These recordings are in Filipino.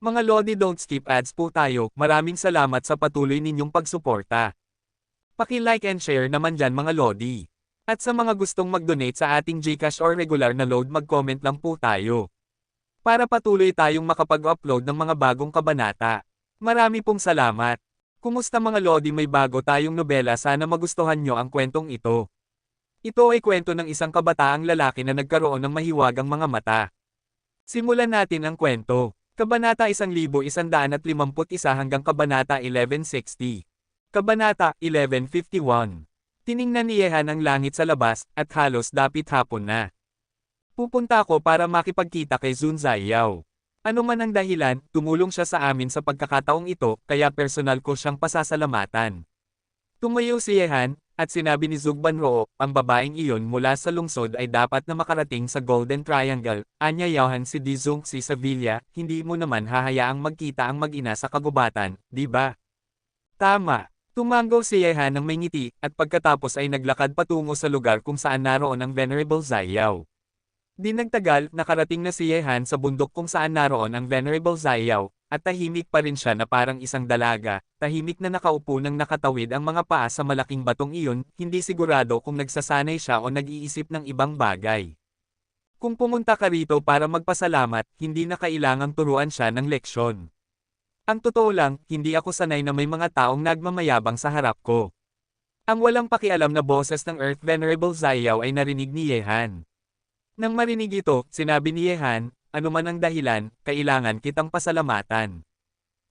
Mga Lodi, don't skip ads po tayo. Maraming salamat sa patuloy ninyong pagsuporta. Paki-like and share naman dyan mga Lodi. At sa mga gustong mag-donate sa ating GCash or regular na load, mag-comment lang po tayo. Para patuloy tayong makapag-upload ng mga bagong kabanata. Marami pong salamat. Kumusta mga Lodi, may bago tayong nobela, sana magustuhan nyo ang kwentong ito. Ito ay kwento ng isang kabataang lalaki na nagkaroon ng mahiwagang mga mata. Simulan natin ang kwento. Kabanata 1151 hanggang Kabanata 1160. Kabanata 1151. Tiningnan ni Yehan ang langit sa labas, at halos dapit hapon na. Pupunta ako para makipagkita kay Zun Zaiyao. Ano man ang dahilan, tumulong siya sa amin sa pagkakataong ito, kaya personal ko siyang pasasalamatan. Tumayo si Yehan, at sinabi ni Zugbanroo, ang babaeng iyon mula sa lungsod ay dapat na makarating sa Golden Triangle. Anyayahan si Dizong si Sevilla, hindi mo naman hahayaang magkita ang mag-ina sa kagubatan, di ba? Tama. Tumango si Yehan ng may ngiti, at pagkatapos ay naglakad patungo sa lugar kung saan naroon ang Venerable Zaiyao. Di nagtagal, nakarating na si Yehan sa bundok kung saan naroon ang Venerable Zaiyao, at tahimik pa rin siya na parang isang dalaga, tahimik na nakaupo nang nakatawid ang mga paa sa malaking batong iyon, hindi sigurado kung nagsasanay siya o nag-iisip ng ibang bagay. Kung pumunta ka rito para magpasalamat, hindi na kailangang turuan siya ng leksyon. Ang totoo lang, hindi ako sanay na may mga taong nagmamayabang sa harap ko. Ang walang pakialam na boses ng Earth Venerable Zaiyao ay narinig ni Yehan. Nang marinig ito, sinabi ni Yehan, ano man ang dahilan, kailangan kitang pasalamatan.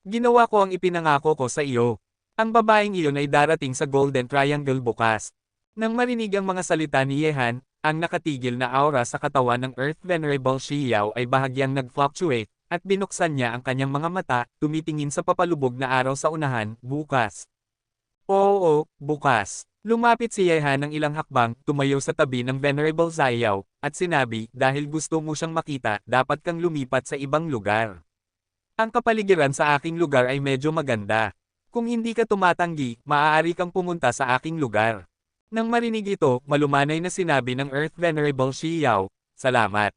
Ginawa ko ang ipinangako ko sa iyo. Ang babaeng iyon ay darating sa Golden Triangle bukas. Nang marinig ang mga salita ni Yehan, ang nakatigil na aura sa katawan ng Earth Venerable Xiao ay bahagyang nag-fluctuate, at binuksan niya ang kanyang mga mata, tumitingin sa papalubog na araw sa unahan, bukas. Oo, bukas. Lumapit si Yehan ng ilang hakbang, tumayo sa tabi ng Venerable Zaiyao, at sinabi, dahil gusto mo siyang makita, dapat kang lumipat sa ibang lugar. Ang kapaligiran sa aking lugar ay medyo maganda. Kung hindi ka tumatanggi, maaari kang pumunta sa aking lugar. Nang marinig ito, malumanay na sinabi ng Earth Venerable Xiao, salamat.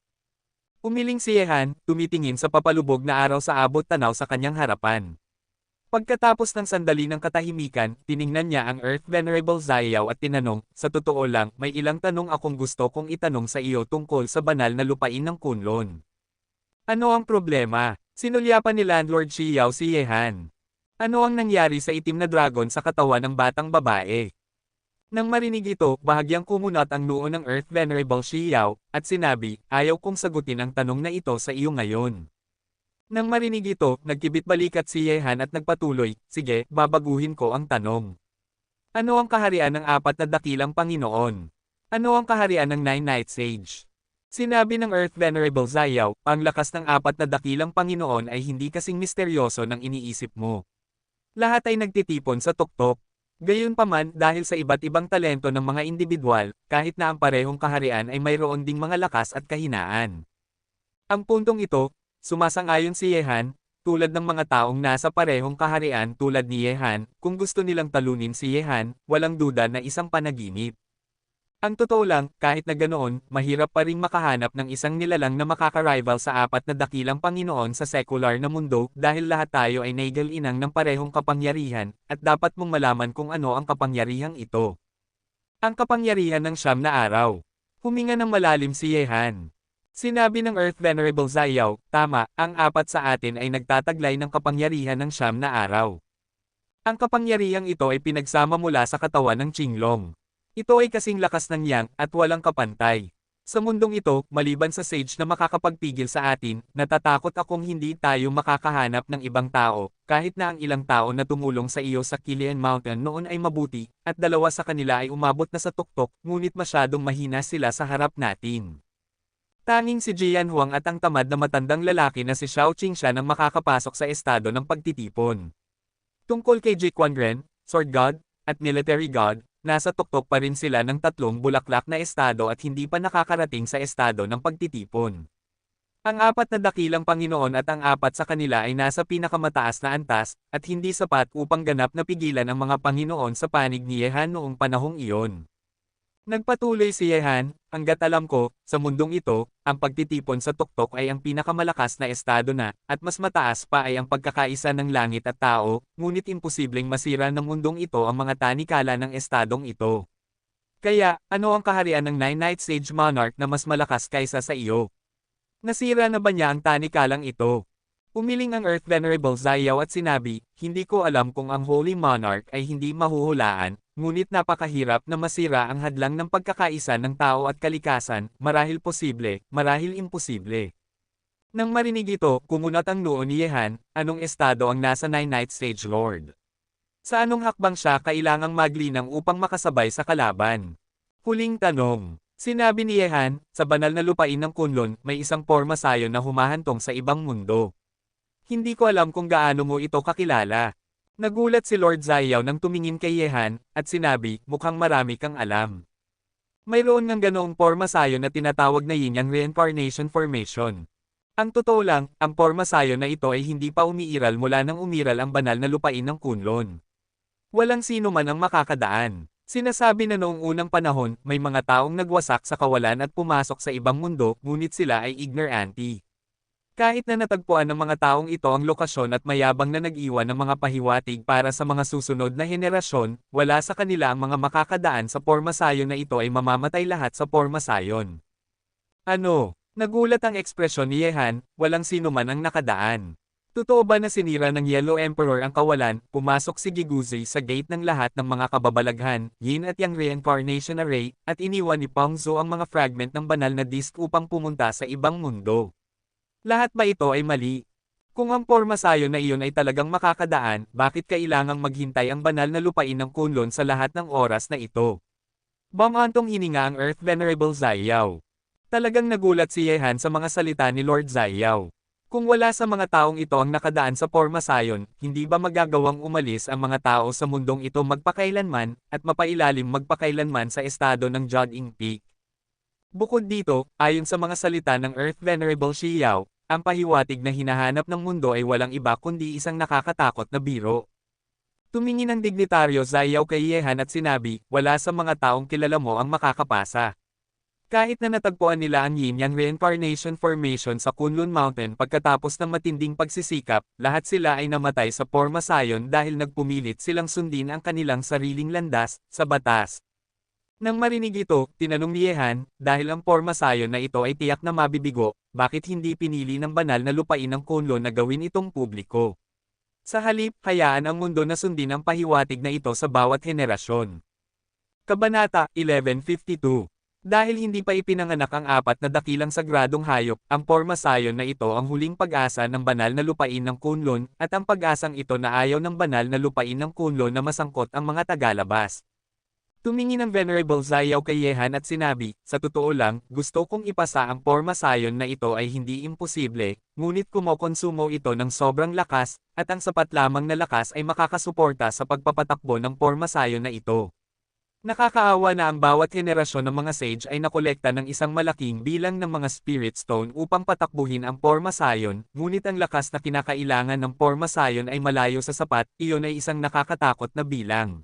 Umiling si Yehan, tumitingin sa papalubog na araw sa abot tanaw sa kanyang harapan. Pagkatapos ng sandali ng katahimikan, tiningnan niya ang Earth Venerable Zaiyao at tinanong, sa totoo lang, may ilang tanong akong gusto kong itanong sa iyo tungkol sa banal na lupain ng Kunlun. Ano ang problema? Sinulyapan ni Landlord Xiao si Yehan. Ano ang nangyari sa itim na dragon sa katawan ng batang babae? Nang marinig ito, bahagyang kumunat ang noo ng Earth Venerable Xiao, at sinabi, ayaw kong sagutin ang tanong na ito sa iyo ngayon. Nang marinig ito, nagkibit-balikat si Yehan at nagpatuloy, sige, babaguhin ko ang tanong. Ano ang kaharian ng apat na dakilang Panginoon? Ano ang kaharian ng Nine-Night Sage? Sinabi ng Earth Venerable Zaiyao, ang lakas ng apat na dakilang Panginoon ay hindi kasing misteryoso ng iniisip mo. Lahat ay nagtitipon sa tuktok. Gayunpaman, dahil sa iba't ibang talento ng mga individual, kahit na ang parehong kaharian ay mayroon ding mga lakas at kahinaan. Ang puntong ito, sumasang-ayon si Yehan, tulad ng mga taong nasa parehong kaharian tulad ni Yehan, kung gusto nilang talunin si Yehan, walang duda na isang panaginip. Ang totoo lang, kahit na ganoon, mahirap pa ring makahanap ng isang nilalang na makaka-rival sa apat na dakilang Panginoon sa sekular na mundo dahil lahat tayo ay naigal-inang ng parehong kapangyarihan, at dapat mong malaman kung ano ang kapangyarihang ito. Ang kapangyarihan ng siyam na araw. Huminga ng malalim si Yehan. Sinabi ng Earth Venerable Zaiyao, tama, ang apat sa atin ay nagtataglay ng kapangyarihan ng siyam na araw. Ang kapangyarihang ito ay pinagsama mula sa katawan ng Qinglong. Ito ay kasing lakas ng Yang at walang kapantay. Sa mundong ito, maliban sa sage na makakapagpigil sa atin, natatakot akong hindi tayo makakahanap ng ibang tao, kahit na ang ilang tao na tumulong sa iyo sa Kilian Mountain noon ay mabuti, at dalawa sa kanila ay umabot na sa tuktok, ngunit masyadong mahina sila sa harap natin. Tanging si Jian Huang at ang tamad na matandang lalaki na si Xiao Qingshan ang makakapasok sa estado ng pagtitipon. Tungkol kay Ji Quanren, Sword God, at Military God, nasa tuktok pa rin sila ng tatlong bulaklak na estado at hindi pa nakakarating sa estado ng pagtitipon. Ang apat na dakilang Panginoon at ang apat sa kanila ay nasa pinakamataas na antas, at hindi sapat upang ganap na pigilan ang mga Panginoon sa panig ni Yehan noong panahong iyon. Nagpatuloy si Yehan, hanggat alam ko, sa mundong ito, ang pagtitipon sa tuktok ay ang pinakamalakas na estado na, at mas mataas pa ay ang pagkakaisa ng langit at tao, ngunit imposibleng masira ng mundong ito ang mga tanikala ng estadong ito. Kaya, ano ang kaharian ng Nine-Night Sage Monarch na mas malakas kaysa sa iyo? Nasira na ba niya ang tanikalang ito? Umiling ang Earth Venerable Zayao at sinabi, hindi ko alam kung ang Holy Monarch ay hindi mahuhulaan, ngunit napakahirap na masira ang hadlang ng pagkakaisa ng tao at kalikasan, marahil posible, marahil imposible. Nang marinig ito, kumunat ang noo ni Yehan, anong estado ang nasa Nine-Night Sage Lord? Sa anong hakbang siya kailangang maglinang upang makasabay sa kalaban? Huling tanong. Sinabi ni Yehan, sa banal na lupain ng Kunlun, may isang porma sayon na humahantong sa ibang mundo. Hindi ko alam kung gaano mo ito kakilala. Nagulat si Lord Zayao nang tumingin kay Yehan, at sinabi, mukhang marami kang alam. Mayroon ngang ganoong porma sayon na tinatawag na yin yang reincarnation formation. Ang totoo lang, ang porma sayon na ito ay hindi pa umiiral mula nang umiral ang banal na lupain ng Kunlun. Walang sino man ang makakadaan. Sinasabi na noong unang panahon, may mga taong nagwasak sa kawalan at pumasok sa ibang mundo, ngunit sila ay ignorante. Kahit na natagpuan ng mga taong ito ang lokasyon at mayabang na nag-iwan ng mga pahiwatig para sa mga susunod na henerasyon, wala sa kanila ang mga makakadaan sa porma sayon na ito ay mamamatay lahat sa porma sayon. Ano? Nagulat ang ekspresyon ni Yehan, walang sino man ang nakadaan. Totoo ba na sinira ng Yellow Emperor ang kawalan, pumasok si Giguzi sa gate ng lahat ng mga kababalaghan, Yin at Yang Reincarnation Array, at iniwan ni Pongzo ang mga fragment ng banal na disk upang pumunta sa ibang mundo? Lahat ba ito ay mali? Kung ang porma sayon na iyon ay talagang makakadaan, bakit kailangang maghintay ang banal na lupain ng Kunlun sa lahat ng oras na ito? Bamantong hininga ang Earth Venerable Zayao. Talagang nagulat si Yehan sa mga salita ni Lord Zayao. Kung wala sa mga taong ito ang nakadaan sa porma sayon, hindi ba magagawang umalis ang mga tao sa mundong ito magpakailanman, at mapailalim magpakailanman sa estado ng Joding Peak? Bukod dito, ayon sa mga salita ng Earth Venerable Xiao, ang pahiwatig na hinahanap ng mundo ay walang iba kundi isang nakakatakot na biro. Tumingin ang dignitaryo Zayao kay Yehan at sinabi, wala sa mga taong kilala mo ang makakapasa. Kahit na natagpuan nila ang Yin Yang Reincarnation Formation sa Kunlun Mountain pagkatapos ng matinding pagsisikap, lahat sila ay namatay sa porma sayon dahil nagpumilit silang sundin ang kanilang sariling landas, sa batas. Nang marinig ito, tinanong ni Yehan, dahil ang porma sayon na ito ay tiyak na mabibigo, bakit hindi pinili ng banal na lupain ng Kunlun na gawin itong publiko? Sa halip, hayaan ang mundo na sundin ang pahiwatig na ito sa bawat henerasyon. Kabanata 1152. Dahil hindi pa ipinanganak ang apat na dakilang sagradong hayop, ang porma sayon na ito ang huling pag-asa ng banal na lupain ng Kunlun, at ang pag-asang ito na ayaw ng banal na lupain ng Kunlun na masangkot ang mga tagalabas. Tumingin ang Venerable Zayao kay Yehan at sinabi, sa totoo lang, gusto kong ipasa ang porma sayon na ito ay hindi imposible, ngunit kumokonsumo ito ng sobrang lakas, at ang sapat lamang na lakas ay makakasuporta sa pagpapatakbo ng porma sayon na ito. Nakakaawa na ang bawat henerasyon ng mga sage ay nakolekta ng isang malaking bilang ng mga spirit stone upang patakbuhin ang porma sayon, ngunit ang lakas na kinakailangan ng porma sayon ay malayo sa sapat, iyon ay isang nakakatakot na bilang.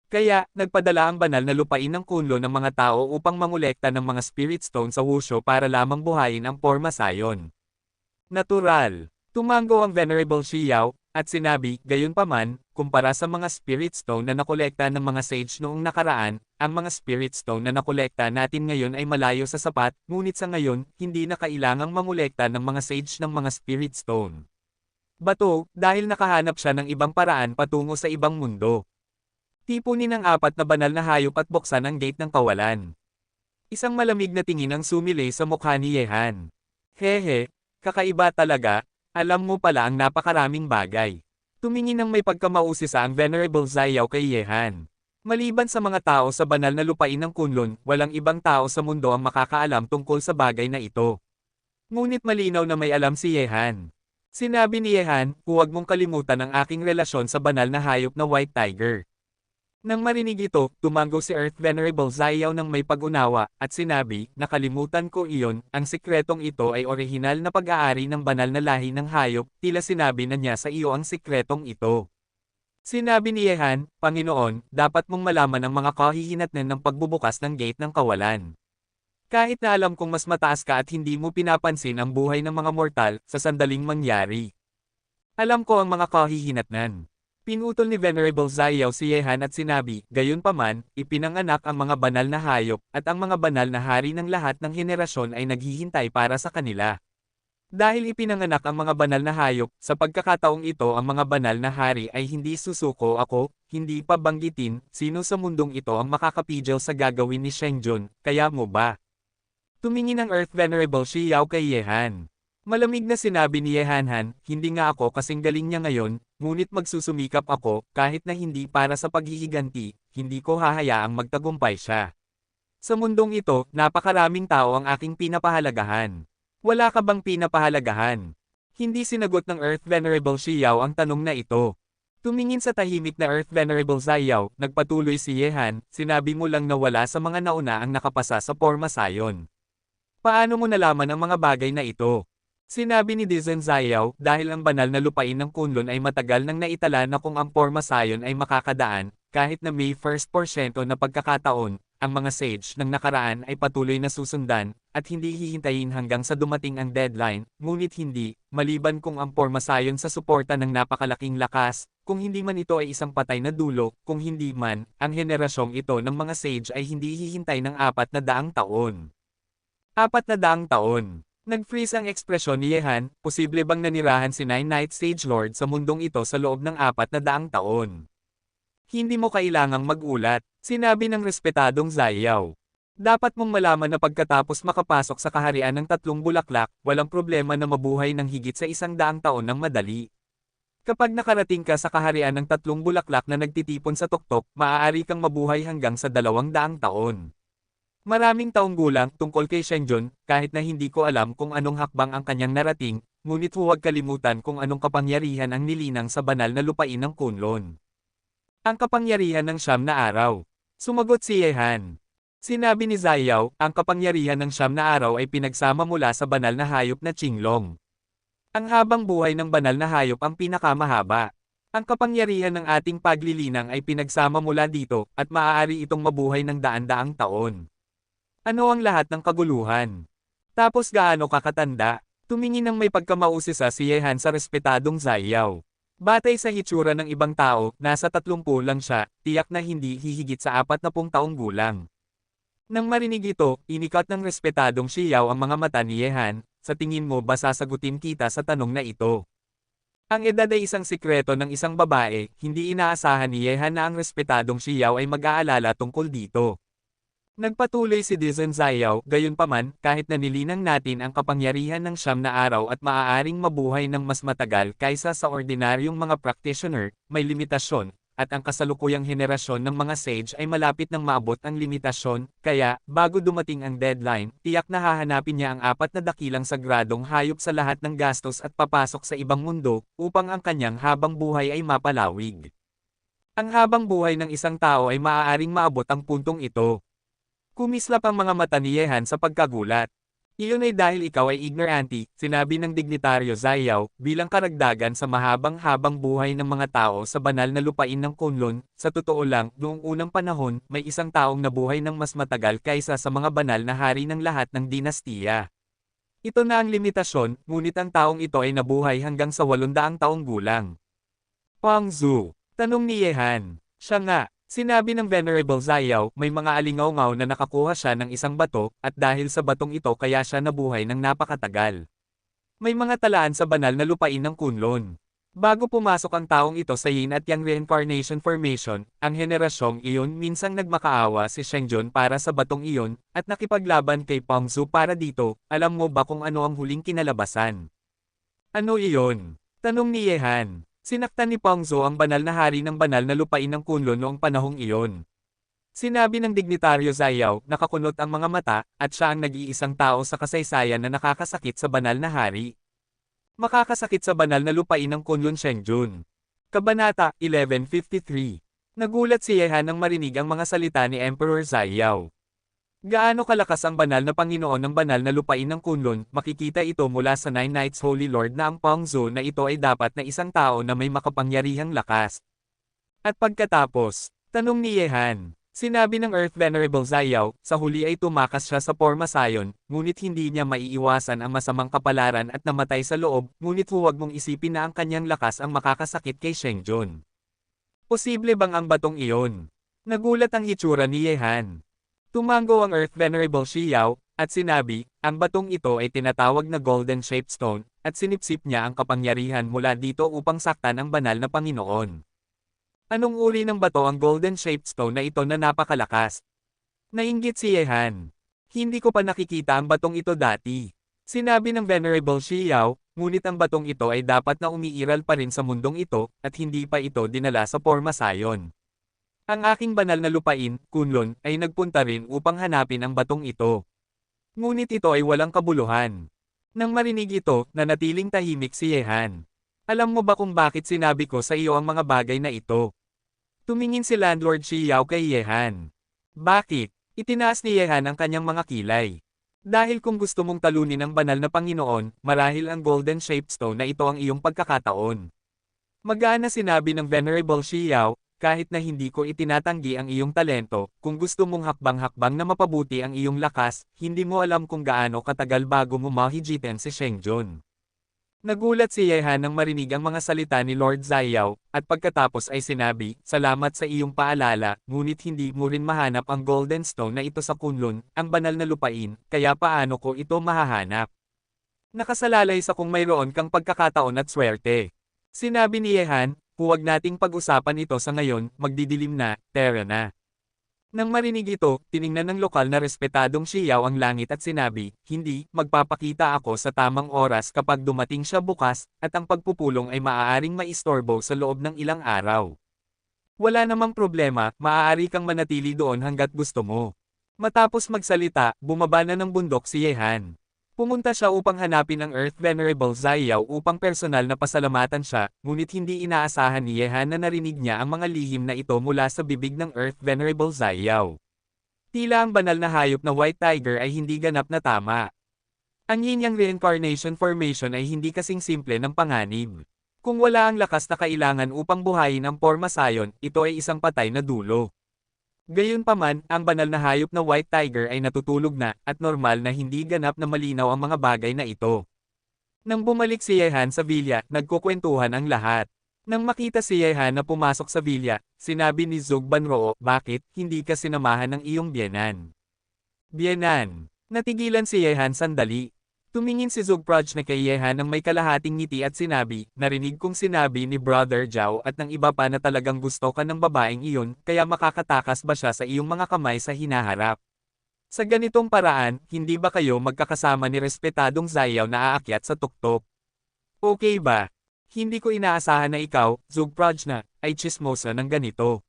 Kaya, nagpadala ang banal na lupain ng Kunlun ng mga tao upang mangolekta ng mga spirit stone sa Wushu para lamang buhayin ang porma sayon. Natural. Tumango ang Venerable Xiao, at sinabi, gayunpaman, kumpara sa mga spirit stone na nakolekta ng mga sage noong nakaraan, ang mga spirit stone na nakolekta natin ngayon ay malayo sa sapat, ngunit sa ngayon, hindi na kailangang mangolekta ng mga sage ng mga spirit stone. Bato, dahil nakahanap siya ng ibang paraan patungo sa ibang mundo. Tipunin ang apat na banal na hayop at buksan ang gate ng kawalan. Isang malamig na tingin ang sumilay sa mukha ni Yehan. Hehe, kakaiba talaga, alam mo pala ang napakaraming bagay. Tumingin ng may pagkamausisa ang Venerable Zayao kay Yehan. Maliban sa mga tao sa banal na lupain ng Kunlun, walang ibang tao sa mundo ang makakaalam tungkol sa bagay na ito. Ngunit malinaw na may alam si Yehan. Sinabi ni Yehan, huwag mong kalimutan ang aking relasyon sa banal na hayop na White Tiger. Nang marinig ito, tumango si Earth Venerable Zayao ng may pag-unawa, at sinabi, nakalimutan ko iyon, ang sikretong ito ay orihinal na pag-aari ng banal na lahi ng hayop, tila sinabi na niya sa iyo ang sikretong ito. Sinabi ni Yehan, Panginoon, dapat mong malaman ang mga kahihinatnan ng pagbubukas ng gate ng kawalan. Kahit na alam kong mas mataas ka at hindi mo pinapansin ang buhay ng mga mortal sa sandaling mangyari. Alam ko ang mga kahihinatnan. Pinutol ni Venerable Zayao si Yehan at sinabi, Gayunpaman, ipinanganak ang mga banal na hayop, at ang mga banal na hari ng lahat ng henerasyon ay naghihintay para sa kanila. Dahil ipinanganak ang mga banal na hayop, sa pagkakataong ito ang mga banal na hari ay hindi susuko ako, hindi pa banggitin, sino sa mundong ito ang makakapigil sa gagawin ni Shengjun, kaya mo ba? Tumingin ang Earth Venerable Xiao kay Yehan. Malamig na sinabi ni Yehanhan, hindi nga ako kasing galing niya ngayon, ngunit magsusumikap ako, kahit na hindi para sa paghihiganti, hindi ko hahayaang magtagumpay siya. Sa mundong ito, napakaraming tao ang aking pinapahalagahan. Wala ka bang pinapahalagahan? Hindi sinagot ng Earth Venerable Xiao ang tanong na ito. Tumingin sa tahimik na Earth Venerable Zayao, nagpatuloy si Yehan, sinabi mo lang na wala sa mga nauna ang nakapasa sa Porma Sion. Paano mo nalaman ang mga bagay na ito? Sinabi ni Dizen Zayao, dahil ang banal na lupain ng Kunlun ay matagal nang naitala na kung ang Porma Sion ay makakadaan, kahit na may 1% na pagkakataon, ang mga sage ng nakaraan ay patuloy na susundan, at hindi hihintayin hanggang sa dumating ang deadline, ngunit hindi, maliban kung ang Porma Sion sa suporta ng napakalaking lakas, kung hindi man ito ay isang patay na dulo, kung hindi man, ang henerasyong ito ng mga sage ay hindi hihintay ng 400 taon. 400 taon. Nag-freeze ang ekspresyon ni Yehan, posible bang nanirahan si Nine Night Sage Lord sa mundong ito sa loob ng 400 taon? Hindi mo kailangang mag-ulat, sinabi ng respetadong Zayao. Dapat mong malaman na pagkatapos makapasok sa kaharian ng 3 bulaklak, walang problema na mabuhay ng higit sa 100 taon ng madali. Kapag nakarating ka sa kaharian ng 3 bulaklak na nagtitipon sa tuktok, maaari kang mabuhay hanggang sa 200 taon. Maraming taong gulang tungkol kay Shengjun, kahit na hindi ko alam kung anong hakbang ang kanyang narating, ngunit huwag kalimutan kung anong kapangyarihan ang nilinang sa banal na lupain ng Kunlun. Ang kapangyarihan ng 9 na araw. Sumagot si Yehan. Sinabi ni Zayao, ang kapangyarihan ng 9 na araw ay pinagsama mula sa banal na hayop na Qinglong. Ang habang buhay ng banal na hayop ang pinakamahaba. Ang kapangyarihan ng ating paglilinang ay pinagsama mula dito, at maaari itong mabuhay ng daan-daang taon. Ano ang lahat ng kaguluhan? Tapos gaano kakatanda? Tumingin ng may pagkamausisa si Yehan sa respetadong Zayao. Batay sa hitsura ng ibang tao, nasa 30 lang siya, tiyak na hindi hihigit sa 40 taong gulang. Nang marinig ito, inikat ng respetadong Xiao ang mga mata ni Yehan, sa tingin mo ba sasagutin kita sa tanong na ito? Ang edad ay isang sikreto ng isang babae, hindi inaasahan ni Yehan na ang respetadong Xiao ay mag-aalala tungkol dito. Nagpatuloy si Dizen Zayao, gayunpaman, kahit na nilinang natin ang kapangyarihan ng 9 na araw at maaaring mabuhay ng mas matagal kaysa sa ordinaryong mga practitioner, may limitasyon, at ang kasalukuyang henerasyon ng mga sage ay malapit nang maabot ang limitasyon, kaya, bago dumating ang deadline, tiyak na hahanapin niya ang 4 na dakilang sagradong hayop sa lahat ng gastos at papasok sa ibang mundo, upang ang kanyang habang buhay ay mapalawig. Ang habang buhay ng isang tao ay maaaring maabot ang puntong ito. Kumislap ang mga mata ni Yehan sa pagkagulat. Iyon ay dahil ikaw ay ignorante, sinabi ng dignitaryo Zayao, bilang karagdagan sa mahabang-habang buhay ng mga tao sa banal na lupain ng Kunlun. Sa totoo lang, noong unang panahon, may isang taong nabuhay ng mas matagal kaysa sa mga banal na hari ng lahat ng dinastiya. Ito na ang limitasyon, ngunit ang taong ito ay nabuhay hanggang sa 800 taong gulang. Huang Zu. Tanong ni Yehan. Siya nga. Sinabi ng Venerable Zayao, may mga alingaw-ngaw na nakakuha siya ng isang bato, at dahil sa batong ito kaya siya nabuhay ng napakatagal. May mga talaan sa banal na lupain ng Kunlun. Bago pumasok ang taong ito sa Yin at Yang Reincarnation Formation, ang henerasyong iyon minsang nagmakaawa si Shengjun para sa batong iyon, at nakipaglaban kay Pangzu para dito. Alam mo ba kung ano ang huling kinalabasan? Ano iyon? Tanong ni Yehan. Sinaktan ni Pangzu ang banal na hari ng banal na lupain ng Kunlun noong panahong iyon. Sinabi ng dignitaryo Zayao, nakakunot ang mga mata, at siya ang nag-iisang tao sa kasaysayan na nakakasakit sa banal na hari. Makakasakit sa banal na lupain ng Kunlun Shengjun. Kabanata 1153. Nagulat si Yehan nang marinig ang mga salita ni Emperor Zayao. Gaano kalakas ang banal na Panginoon ng banal na lupain ng Kunlun, makikita ito mula sa Nine Nights Holy Lord na ang Pangzu na ito ay dapat na isang tao na may makapangyarihang lakas. At pagkatapos, tanong ni Yehan, sinabi ng Earth Venerable Zayao, sa huli ay tumakas siya sa Porma Sion, ngunit hindi niya maiiwasan ang masamang kapalaran at namatay sa loob, ngunit huwag mong isipin na ang kanyang lakas ang makakasakit kay Shengjun. Posible bang ang batong iyon? Nagulat ang hitsura ni Yehan. Tumango ang Earth Venerable Xiao, at sinabi, ang batong ito ay tinatawag na Golden Shaped Stone, at sinipsip niya ang kapangyarihan mula dito upang saktan ang banal na Panginoon. Anong uri ng bato ang Golden Shaped Stone na ito na napakalakas? Nainggit si Yehan. Hindi ko pa nakikita ang batong ito dati. Sinabi ng Venerable Xiao, ngunit ang batong ito ay dapat na umiiral pa rin sa mundong ito, at hindi pa ito dinala sa Porma Sion. Ang aking banal na lupain, Kunlun, ay nagpunta rin upang hanapin ang batong ito. Ngunit ito ay walang kabuluhan. Nang marinig ito, nanatiling tahimik si Yehan. Alam mo ba kung bakit sinabi ko sa iyo ang mga bagay na ito? Tumingin si Landlord Xiao kay Yehan. Bakit? Itinaas ni Yehan ang kanyang mga kilay. Dahil kung gusto mong talunin ang banal na Panginoon, marahil ang Golden Shaped Stone na ito ang iyong pagkakataon. Magaan na sinabi ng Venerable Xiao, kahit na hindi ko itinatanggi ang iyong talento, kung gusto mong hakbang-hakbang na mapabuti ang iyong lakas, hindi mo alam kung gaano katagal bago mo mahijitin si Shengjun. Nagulat si Yehan nang marinig ang mga salita ni Lord Zayao, at pagkatapos ay sinabi, salamat sa iyong paalala, ngunit hindi mo rin mahanap ang Golden Stone na ito sa Kunlun, ang banal na lupain, kaya paano ko ito mahahanap? Nakasalalay sa kung mayroon kang pagkakataon at swerte. Sinabi ni Yehan, huwag nating pag-usapan ito sa ngayon, magdidilim na, tara na. Nang marinig ito, tiningnan ng lokal na respetadong Xiao ang langit at sinabi, hindi, magpapakita ako sa tamang oras kapag dumating siya bukas, at ang pagpupulong ay maaaring maistorbo sa loob ng ilang araw. Wala namang problema, maaari kang manatili doon hanggat gusto mo. Matapos magsalita, bumaba na ng bundok si Yehan. Pumunta siya upang hanapin ang Earth Venerable Zayao upang personal na pasalamatan siya, ngunit hindi inaasahan ni Yehan na narinig niya ang mga lihim na ito mula sa bibig ng Earth Venerable Zayao. Tila ang banal na hayop na White Tiger ay hindi ganap na tama. Ang yin-yang reincarnation formation ay hindi kasing simple ng panganib. Kung wala ang lakas na kailangan upang buhayin ang Porma Sion, ito ay isang patay na dulo. Gayunpaman, ang banal na hayop na White Tiger ay natutulog na, at normal na hindi ganap na malinaw ang mga bagay na ito. Nang bumalik si Yehan sa villa, nagkukwentuhan ang lahat. Nang makita si Yehan na pumasok sa villa, sinabi ni Zhug Banroo, bakit, hindi ka sinamahan ng iyong biyenan? Biyenan. Natigilan si Yehan sandali. Tumingin si Zugproj na kay Yehan ng may kalahating ngiti at sinabi, narinig kong sinabi ni Brother Zhao at ng iba pa na talagang gusto ka ng babaeng iyon, kaya makakatakas ba siya sa iyong mga kamay sa hinaharap? Sa ganitong paraan, hindi ba kayo magkakasama ni respetadong Zayao na aakyat sa tuktok? Okay ba? Hindi ko inaasahan na ikaw, Zugproj na, ay chismosa ng ganito.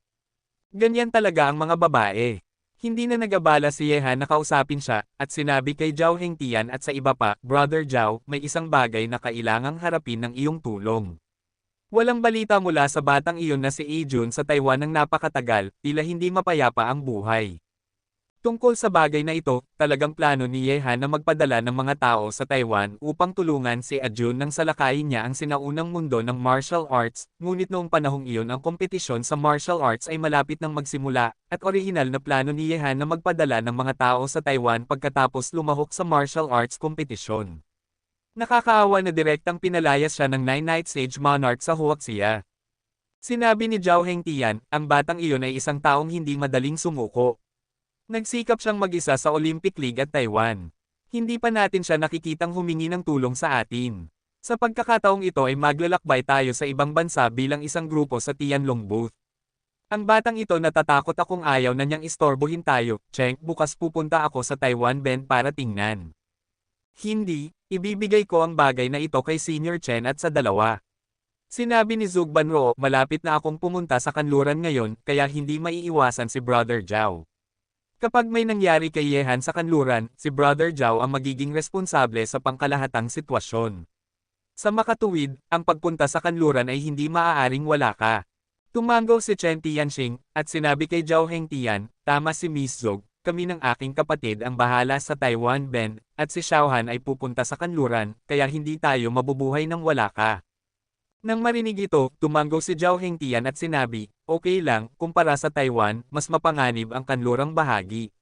Ganyan talaga ang mga babae. Hindi na nagabala si Yehan na kausapin siya, at sinabi kay Zhao Hengtian at sa iba pa, Brother Zhao, may isang bagay na kailangang harapin ng iyong tulong. Walang balita mula sa batang iyon na si Ijun sa Taiwan ng napakatagal, tila hindi mapayapa ang buhay. Tungkol sa bagay na ito, talagang plano ni Yehan na magpadala ng mga tao sa Taiwan upang tulungan si Ajun nang salakayin niya ang sinaunang mundo ng martial arts, ngunit noong panahong iyon ang kompetisyon sa martial arts ay malapit nang magsimula, at orihinal na plano ni Yehan na magpadala ng mga tao sa Taiwan pagkatapos lumahok sa martial arts kompetisyon. Nakakaawa na direktang pinalayas siya ng Nine-Night Sage Monarch sa Huaxia. Sinabi ni Zhao Hengtian, ang batang iyon ay isang taong hindi madaling sumuko. Nagsikap siyang mag-isa sa Olympic League at Taiwan. Hindi pa natin siya nakikitang humingi ng tulong sa atin. Sa pagkakataong ito ay maglalakbay tayo sa ibang bansa bilang isang grupo sa Tianlong Booth. Ang batang ito natatakot akong ayaw na niyang istorbohin tayo, Cheng, bukas pupunta ako sa Taiwan Bend para tingnan. Hindi, ibibigay ko ang bagay na ito kay Senior Chen at sa dalawa. Sinabi ni Zhug Banroo, malapit na akong pumunta sa kanluran ngayon, kaya hindi maiiwasan si Brother Zhao. Kapag may nangyari kay Yehan sa kanluran, si Brother Zhao ang magiging responsable sa pangkalahatang sitwasyon. Sa makatuwid, ang pagpunta sa kanluran ay hindi maaaring wala ka. Tumango si Chen Tianxing, at sinabi kay Zhao Hengtian, tama si Miss Zhog, kami ng aking kapatid ang bahala sa Taiwan Bend, at si Xiaohan ay pupunta sa kanluran, kaya hindi tayo mabubuhay nang wala ka. Nang marinig ito, tumango si Zhao Hengtian at sinabi, okay lang, kumpara sa Taiwan, mas mapanganib ang kanlurang bahagi.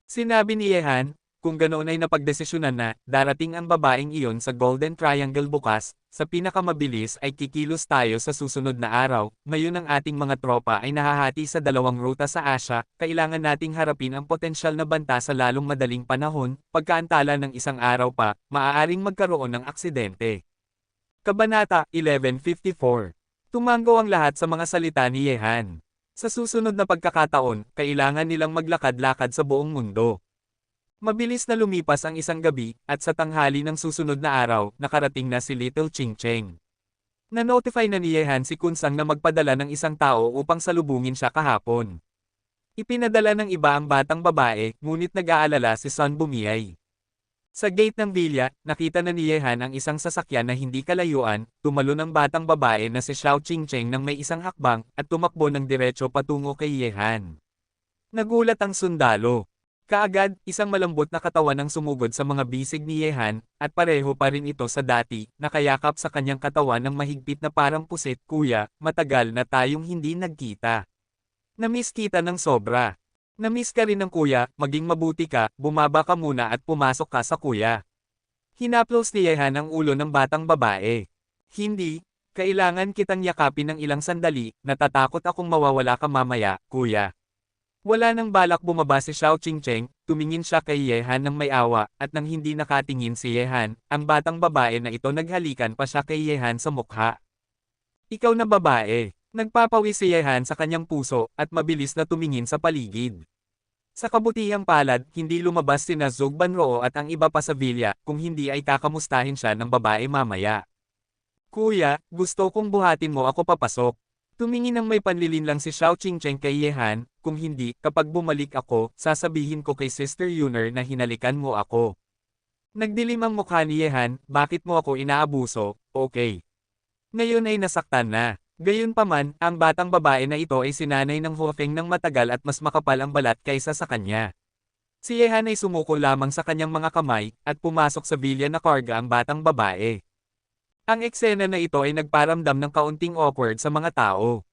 Sinabi ni Yehan, kung ganoon ay napagdesisyonan na, darating ang babaeng iyon sa Golden Triangle bukas, sa pinakamabilis ay kikilos tayo sa susunod na araw, ngayon ang ating mga tropa ay nahahati sa dalawang ruta sa Asya, kailangan nating harapin ang potensyal na banta sa lalong madaling panahon, pagkaantala ng isang araw pa, maaaring magkaroon ng aksidente. Kabanata 1154. Tumango ang lahat sa mga salita ni Yehan. Sa susunod na pagkakataon, kailangan nilang maglakad-lakad sa buong mundo. Mabilis na lumipas ang isang gabi, at sa tanghali ng susunod na araw, nakarating na si Little Ching Cheng. Na-notify na ni Yehan si Kunsang na magpadala ng isang tao upang salubungin siya kahapon. Ipinadala ng iba ang batang babae, ngunit nag-aalala si Sun Bumiay. Sa gate ng bilya, nakita na ni Yehan ang isang sasakyan na hindi kalayuan, tumalon ang batang babae na si Xiao Qingcheng nang may isang hakbang, at tumakbo ng diretso patungo kay Yehan. Nagulat ang sundalo. Kaagad, isang malambot na katawan ang sumugod sa mga bisig ni Yehan, at pareho pa rin ito sa dati, nakayakap sa kanyang katawan ng mahigpit na parang pusit, kuya, matagal na tayong hindi nagkita. Namiss kita ng sobra. Namiss ka rin ng kuya, maging mabuti ka, bumaba ka muna at pumasok ka sa kuya. Hinaplos ni Yehan ang ulo ng batang babae. Hindi, kailangan kitang yakapin ng ilang sandali, natatakot akong mawawala ka mamaya, kuya. Wala nang balak bumaba si Xiao Qingcheng, tumingin siya kay Yehan ng may awa, at nang hindi nakatingin si Yehan, ang batang babae na ito naghalikan pa siya kay Yehan sa mukha. Ikaw na babae. Nagpapawis si Yehan sa kanyang puso, at mabilis na tumingin sa paligid. Sa kabutihang palad, hindi lumabas sina Zhou Banroo at ang iba pa sa villa, kung hindi ay kakamustahin siya ng babae mamaya. Kuya, gusto kong buhatin mo ako papasok. Tumingin ng may panlilin lang si Xiao Qingcheng kay Yehan, kung hindi, kapag bumalik ako, sasabihin ko kay Sister Yuner na hinalikan mo ako. Nagdilim ang mukha ni Yehan, bakit mo ako inaabuso, okay. Ngayon ay nasaktan na. Gayunpaman, ang batang babae na ito ay sinanay ng Huafeng ng matagal at mas makapal ang balat kaysa sa kanya. Si Yehan ay sumuko lamang sa kanyang mga kamay, at pumasok sa villa na karga ang batang babae. Ang eksena na ito ay nagparamdam ng kaunting awkward sa mga tao.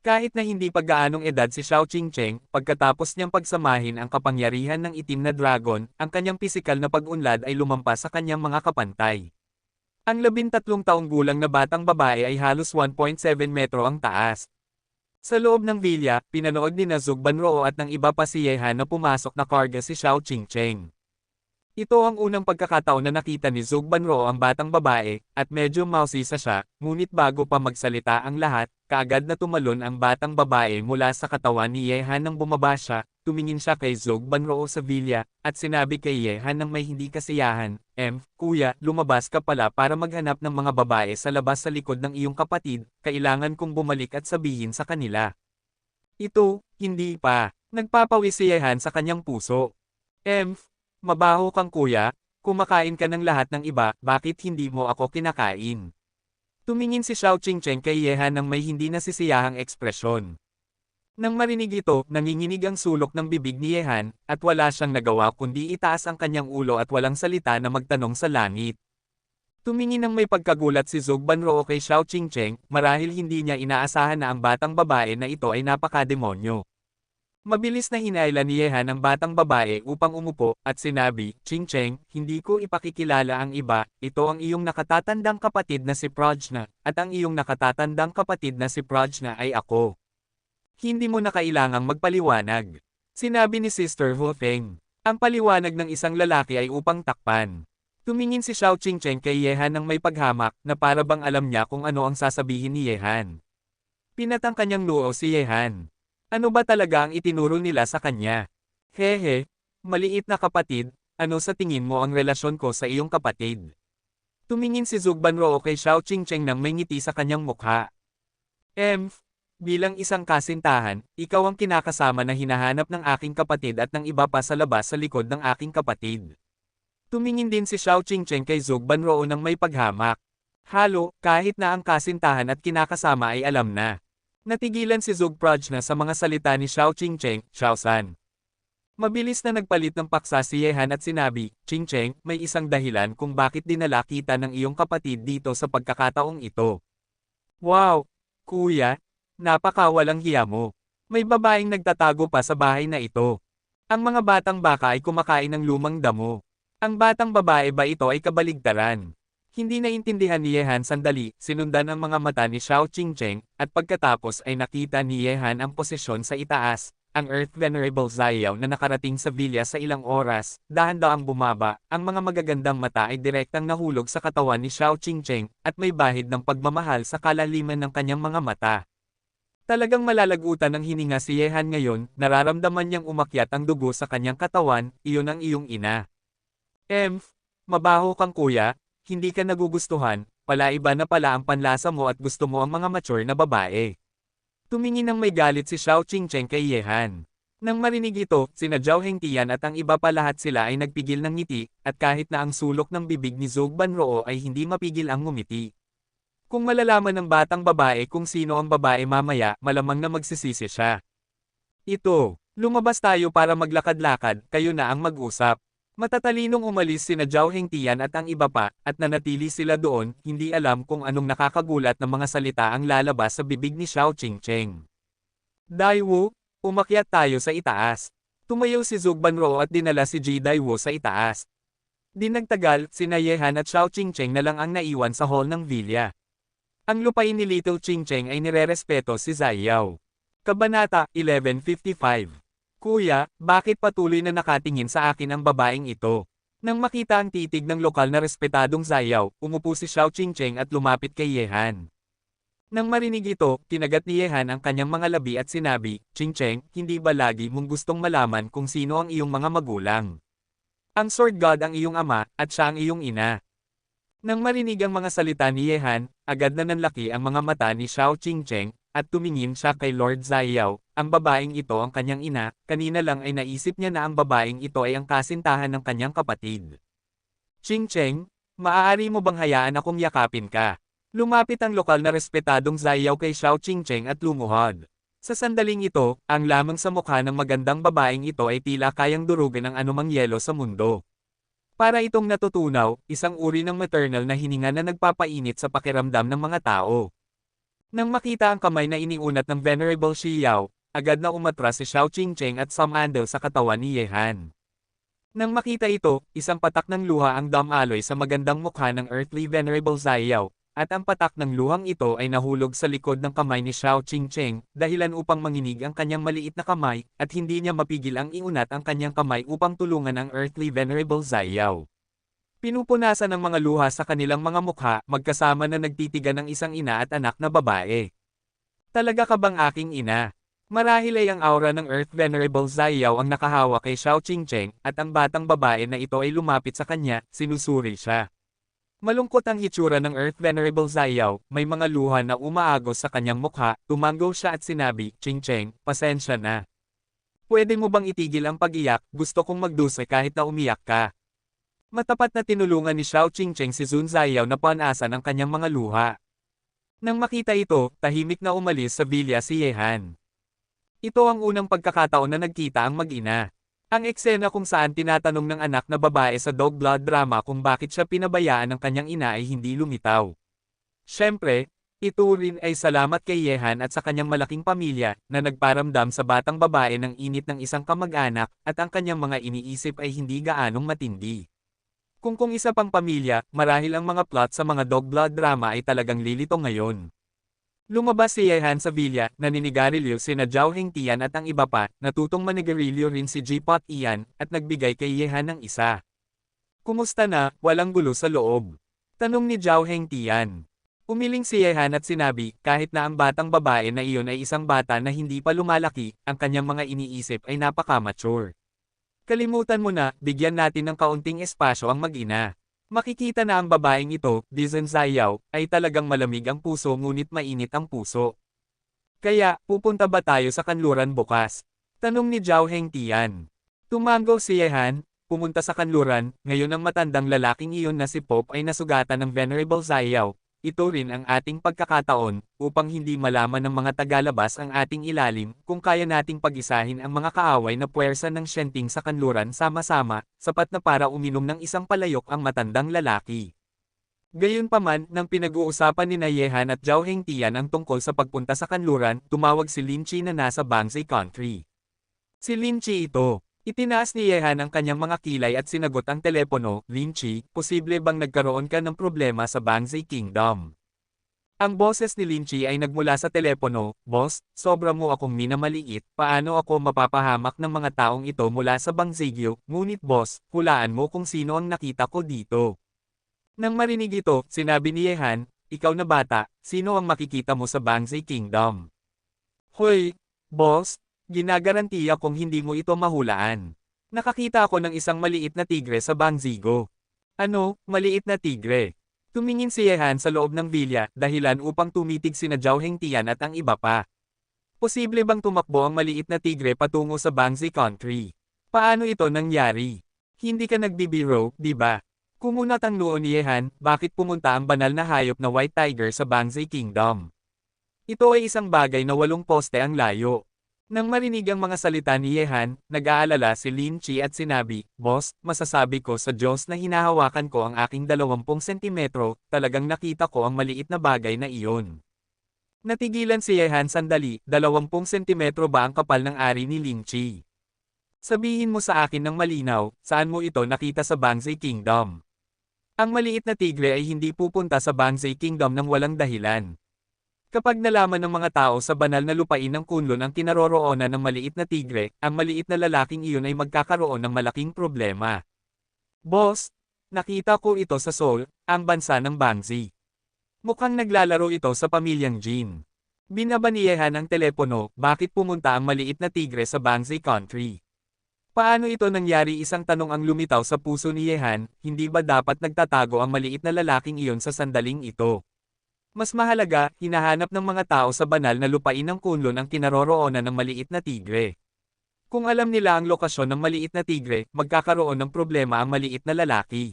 Kahit na hindi pa gaanong edad si Xiao Qingcheng, pagkatapos niyang pagsamahin ang kapangyarihan ng itim na dragon, ang kanyang pisikal na pag-unlad ay lumampas sa kanyang mga kapantay. Ang 13 taong gulang na batang babae ay halos 1.7 metro ang taas. Sa loob ng villa, pinanood ni Zhou Banroo at ng iba pa si Yehan na pumasok na karga si Xiao Qingcheng. Ito ang unang pagkakataon na nakita ni Zhou Banroo ang batang babae, at medyo mausisa siya, ngunit bago pa magsalita ang lahat, kaagad na tumalon ang batang babae mula sa katawan ni Yehan nang bumaba siya, tumingin siya kay Zhou Banroo sa villa, at sinabi kay Yehan nang may hindi kasiyahan, kuya, lumabas ka pala para maghanap ng mga babae sa labas sa likod ng iyong kapatid, kailangan kong bumalik at sabihin sa kanila. Ito, hindi pa. Nagpapawis si Yehan sa kanyang puso. Mabaho kang kuya, kumakain ka ng lahat ng iba, bakit hindi mo ako kinakain? Tumingin si Xiao Qingcheng kay Yehan ng may hindi nasisiyahang ekspresyon. Nang marinig ito, nanginginig ang sulok ng bibig ni Yehan, at wala siyang nagawa kundi itaas ang kanyang ulo at walang salita na magtanong sa langit. Tumingin ng may pagkagulat si Zhou Banroo kay Xiao Qingcheng, marahil hindi niya inaasahan na ang batang babae na ito ay napakademonyo. Mabilis na hinailan ni Yehan ang batang babae upang umupo, at sinabi, Qingcheng, hindi ko ipakikilala ang iba, ito ang iyong nakatatandang kapatid na si Prajna, at ang iyong nakatatandang kapatid na si Prajna ay ako. Hindi mo na kailangang magpaliwanag. Sinabi ni Sister Huafeng. Ang paliwanag ng isang lalaki ay upang takpan. Tumingin si Xiao Qingcheng kay Yehan ng may paghamak, na para bang alam niya kung ano ang sasabihin ni Yehan. Pinatang kanyang noo si Yehan. Ano ba talaga ang itinuro nila sa kanya? Hehe, maliit na kapatid, ano sa tingin mo ang relasyon ko sa iyong kapatid? Tumingin si Zhou Banroo kay Xiao Qingcheng nang may ngiti sa kanyang mukha. Bilang isang kasintahan, ikaw ang kinakasama na hinahanap ng aking kapatid at ng iba pa sa labas sa likod ng aking kapatid. Tumingin din si Xiao Qingcheng kay Zhou Banroo nang may paghamak. Halo, kahit na ang kasintahan at kinakasama ay alam na. Natigilan si Zhou Prajna sa mga salita ni Xiao Qingcheng, Xiao-san. Mabilis na nagpalit ng paksa si Yehan at sinabi, Qingcheng, may isang dahilan kung bakit dinala kita ng iyong kapatid dito sa pagkakataong ito. Wow! Kuya, napakawalang hiya mo. May babaeng nagtatago pa sa bahay na ito. Ang mga batang baka ay kumakain ng lumang damo. Ang batang babae ba ito ay kabaligtaran? Hindi naintindihan ni Yehan sandali, sinundan ang mga mata ni Xiao Qingcheng, at pagkatapos ay nakita ni Yehan ang posisyon sa itaas, ang Earth Venerable Zayao na nakarating sa villa sa ilang oras, dahan-daang bumaba, ang mga magagandang mata ay direktang nahulog sa katawan ni Xiao Qingcheng, at may bahid ng pagmamahal sa kalaliman ng kanyang mga mata. Talagang malalagutan ng hininga si Yehan ngayon, nararamdaman niyang umakyat ang dugo sa kanyang katawan, iyon ang iyong ina. Mabaho kang kuya, hindi ka nagugustuhan, pala iba na pala ang panlasa mo at gusto mo ang mga mature na babae. Tumingin ng may galit si Xiao Qingcheng kay Yehan. Nang marinig ito, sina Zhao Hengtian at ang iba pa lahat sila ay nagpigil ng ngiti, at kahit na ang sulok ng bibig ni Zhou Banroo ay hindi mapigil ang ngumiti. Kung malalaman ng batang babae kung sino ang babae mamaya, malamang na magsisisi siya. Ito, lumabas tayo para maglakad-lakad, kayo na ang mag-usap. Matatalinong umalis sina Zhao Hengtian at ang iba pa, at nanatili sila doon, hindi alam kung anong nakakagulat na mga salita ang lalabas sa bibig ni Xiao Qingcheng. Daiwu, umakyat tayo sa itaas. Tumayo si Zhou Banroo at dinala si Ji Daiwu sa itaas. Di nagtagal, sina Yehan at Xiao Qingcheng na lang ang naiwan sa hall ng villa. Ang lupain ni Little Qingcheng ay nirerespeto si Zayao. Kabanata 1155. Kuya, bakit patuloy na nakatingin sa akin ang babaeng ito? Nang makita ang titig ng lokal na respetadong Zayao, umupo si Xiao Qingcheng at lumapit kay Yehan. Nang marinig ito, kinagat ni Yehan ang kanyang mga labi at sinabi, Qingcheng, hindi ba lagi mong gustong malaman kung sino ang iyong mga magulang? Ang Sword God ang iyong ama, at siya ang iyong ina. Nang marinig ang mga salita ni Yehan, agad na nanlaki ang mga mata ni Xiao Qingcheng, at tumingin siya kay Lord Zayao, ang babaeng ito ang kanyang ina, kanina lang ay naisip niya na ang babaeng ito ay ang kasintahan ng kanyang kapatid. Qingcheng, maaari mo bang hayaan akong yakapin ka? Lumapit ang lokal na respetadong Zayao kay Xiao Qingcheng at lumuhod. Sa sandaling ito, ang lamang sa mukha ng magandang babaeng ito ay tila kayang durugin ang anumang yelo sa mundo. Para itong natutunaw, isang uri ng maternal na hininga na nagpapainit sa pakiramdam ng mga tao. Nang makita ang kamay na iniunat ng Venerable Xiao, agad na umatras si Xiao Qingcheng at sumandal sa katawan ni Yehan. Nang makita ito, isang patak ng luha ang damaloy sa magandang mukha ng Earthly Venerable Zayao, at ang patak ng luhang ito ay nahulog sa likod ng kamay ni Xiao Qingcheng, dahilan upang manginig ang kanyang maliit na kamay, at hindi niya mapigil ang iunat ang kanyang kamay upang tulungan ang Earthly Venerable Zayao. Pinupunasan ng mga luha sa kanilang mga mukha, magkasama na nagtitigan ng isang ina at anak na babae. Talaga ka bang aking ina? Marahil ay ang aura ng Earth Venerable Zayao ang nakahawa kay Xiao Qingcheng, at ang batang babae na ito ay lumapit sa kanya, sinusuri siya. Malungkot ang hitsura ng Earth Venerable Zayao, may mga luha na umaagos sa kanyang mukha, tumango siya at sinabi, Qingcheng, pasensya na. Pwede mo bang itigil ang pag-iyak, gusto kong magduse kahit na umiyak ka. Matapat na tinulungan ni Xiao Qingcheng si Zun Zayao na panasan ang kanyang mga luha. Nang makita ito, tahimik na umalis sa villa si Yehan. Ito ang unang pagkakataon na nagkita ang mag-ina. Ang eksena kung saan tinatanong ng anak na babae sa dog blood drama kung bakit siya pinabayaan ng kanyang ina ay hindi lumitaw. Siyempre, ito rin ay salamat kay Yehan at sa kanyang malaking pamilya, na nagparamdam sa batang babae ng init ng isang kamag-anak, at ang kanyang mga iniisip ay hindi gaanong matindi. Kung isa pang pamilya, marahil ang mga plot sa mga dog blood drama ay talagang lilito ngayon. Lumabas si Yehan sa villa, naninigarilyo sina Zhao Hengtian at ang iba pa, natutong manigarilyo rin si Jipot Ian, at nagbigay kay Yehan ng isa. Kumusta na, walang gulo sa loob? Tanong ni Zhao Hengtian. Umiling si Yehan at sinabi, kahit na ang batang babae na iyon ay isang bata na hindi pa lumalaki, ang kanyang mga iniisip ay napaka-mature. Kalimutan mo na, bigyan natin ng kaunting espasyo ang mag-ina. Makikita na ang babaeng ito, Dizon Zayao, ay talagang malamig ang puso ngunit mainit ang puso. Kaya, pupunta ba tayo sa kanluran bukas? Tanong ni Zhao Hengtian. Tumango si Yehan, pumunta sa kanluran, ngayon ang matandang lalaking iyon na si Pope ay nasugatan ng Venerable Zayao. Ito rin ang ating pagkakataon, upang hindi malaman ng mga tagalabas ang ating ilalim, kung kaya nating pag-isahin ang mga kaaway na puwersa ng Shenting sa kanluran sama-sama, sapat na para uminom ng isang palayok ang matandang lalaki. Gayunpaman, nang pinag-uusapan ni Yehan at Zhao Hengtian ang tungkol sa pagpunta sa kanluran, tumawag si Lin Chi na nasa Bangzai Country. Si Lin Chi ito. Itinaas ni Yehan ang kanyang mga kilay at sinagot ang telepono, Lin Chi, posible bang nagkaroon ka ng problema sa Bangzai Kingdom? Ang boses ni Lin Chi ay nagmula sa telepono, Boss, sobra mo akong minamaliit, paano ako mapapahamak ng mga taong ito mula sa Bangzigyo, ngunit boss, hulaan mo kung sino ang nakita ko dito. Nang marinig ito, sinabi ni Yehan, ikaw na bata, sino ang makikita mo sa Bangzai Kingdom? Hoy, boss, ginagarantiya kong hindi mo ito mahulaan. Nakakita ako ng isang maliit na tigre sa Bangzigo. Ano, maliit na tigre? Tumingin si Yehan sa loob ng bilya, dahilan upang tumitig sina Zhao Hengtian at ang iba pa. Posible bang tumakbo ang maliit na tigre patungo sa Bangzai Country? Paano ito nangyari? Hindi ka nagbibiro, di ba? Kumunat ang noo ni Yehan, bakit pumunta ang banal na hayop na White Tiger sa Bangzai Kingdom? Ito ay isang bagay na 8 poste ang layo. Nang marinig ang mga salita ni Yehan, nag-aalala si Lin Chi at sinabi, Boss, masasabi ko sa Diyos na hinahawakan ko ang aking 20 sentimetro, talagang nakita ko ang maliit na bagay na iyon. Natigilan si Yehan sandali, 20 sentimetro ba ang kapal ng ari ni Lin Chi? Sabihin mo sa akin ng malinaw, saan mo ito nakita sa Bangzai Kingdom? Ang maliit na tigre ay hindi pupunta sa Bangzai Kingdom ng walang dahilan. Kapag nalaman ng mga tao sa banal na lupain ng Kunlun ang kinaroroonan ng maliit na tigre, ang maliit na lalaking iyon ay magkakaroon ng malaking problema. Boss, nakita ko ito sa Seoul, ang bansa ng Bangzai. Mukhang naglalaro ito sa pamilyang Jin. Binabaniyehan ang telepono, bakit pumunta ang maliit na tigre sa Bangzai Country? Paano ito nangyari? Isang tanong ang lumitaw sa puso ni Yehan, hindi ba dapat nagtatago ang maliit na lalaking iyon sa sandaling ito? Mas mahalaga, hinahanap ng mga tao sa banal na lupain ng Kunlun ang kinaroroonan ng maliit na tigre. Kung alam nila ang lokasyon ng maliit na tigre, magkakaroon ng problema ang maliit na lalaki.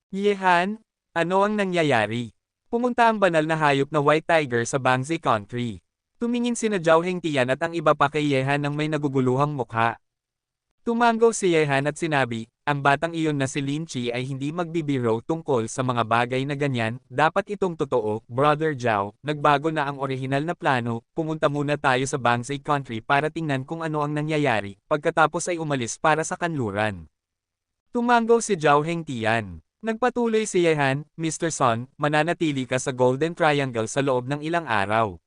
Yehan, ano ang nangyayari? Pumunta ang banal na hayop na White Tiger sa Bangzai Country. Tumingin sina Zhao Hengtian at ang iba pa kay Yehan ng may naguguluhang mukha. Tumango si Yehan at sinabi, ang batang iyon na si Lin Chi ay hindi magbibiro tungkol sa mga bagay na ganyan, dapat itong totoo, Brother Zhao, nagbago na ang orihinal na plano, pumunta muna tayo sa Bangzai Country para tingnan kung ano ang nangyayari, pagkatapos ay umalis para sa kanluran. Tumango si Zhao Hengtian. Nagpatuloy si Yehan, Mr. Son, mananatili ka sa Golden Triangle sa loob ng ilang araw.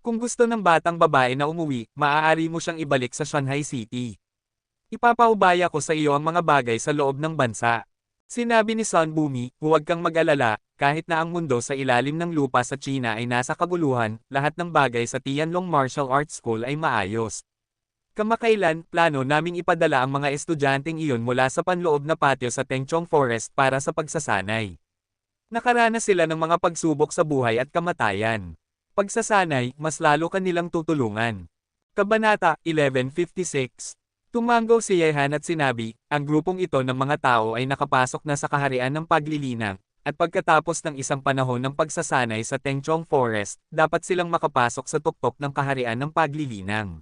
Kung gusto ng batang babae na umuwi, maaari mo siyang ibalik sa Shanghai City. Ipapaubaya ko sa iyo ang mga bagay sa loob ng bansa. Sinabi ni Sun Bumi, huwag kang mag-alala, kahit na ang mundo sa ilalim ng lupa sa China ay nasa kaguluhan, lahat ng bagay sa Tianlong Martial Arts School ay maayos. Kamakailan, plano naming ipadala ang mga estudyanteng iyon mula sa panloob na patio sa Tengchong Forest para sa pagsasanay. Nakaranas sila ng mga pagsubok sa buhay at kamatayan. Pagsasanay, mas lalo kanilang tutulungan. Kabanata 1156. Tumango si Yehan at sinabi, ang grupong ito ng mga tao ay nakapasok na sa kaharian ng paglilinang, at pagkatapos ng isang panahon ng pagsasanay sa Tengchong Forest, dapat silang makapasok sa tuktok ng kaharian ng paglilinang.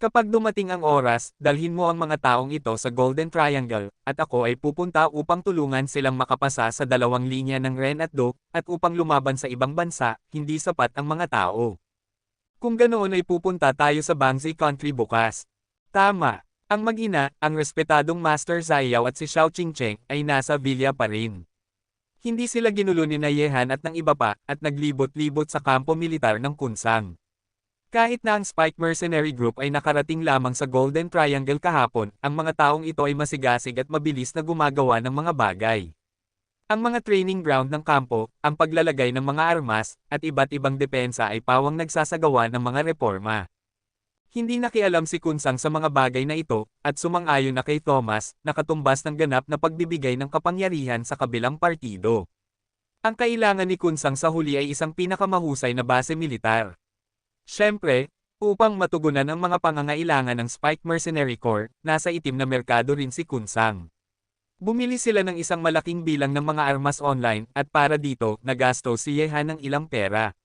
Kapag dumating ang oras, dalhin mo ang mga taong ito sa Golden Triangle, at ako ay pupunta upang tulungan silang makapasa sa 2 linya ng Ren at Do, at upang lumaban sa ibang bansa, hindi sapat ang mga tao. Kung ganoon ay pupunta tayo sa Bangzai Country bukas. Tama. Ang mag-ina, ang respetadong Master Zhao at si Xiao Qingcheng, ay nasa villa pa rin. Hindi sila ginulo ni Yehan at ng iba pa, at naglibot-libot sa kampo militar ng Kunsang. Kahit na ang Spike Mercenary Group ay nakarating lamang sa Golden Triangle kahapon, ang mga taong ito ay masigasig at mabilis na gumagawa ng mga bagay. Ang mga training ground ng kampo, ang paglalagay ng mga armas, at iba't ibang depensa ay pawang nagsasagawa ng mga reforma. Hindi nakialam si Kunsang sa mga bagay na ito, at sumang-ayon na kay Thomas, nakatumbas ng ganap na pagbibigay ng kapangyarihan sa kabilang partido. Ang kailangan ni Kunsang sa huli ay isang pinakamahusay na base militar. Siyempre, upang matugunan ang mga pangangailangan ng Spike Mercenary Corps, nasa itim na merkado rin si Kunsang. Bumili sila ng isang malaking bilang ng mga armas online, at para dito, nagasto si Yehan ng ilang pera.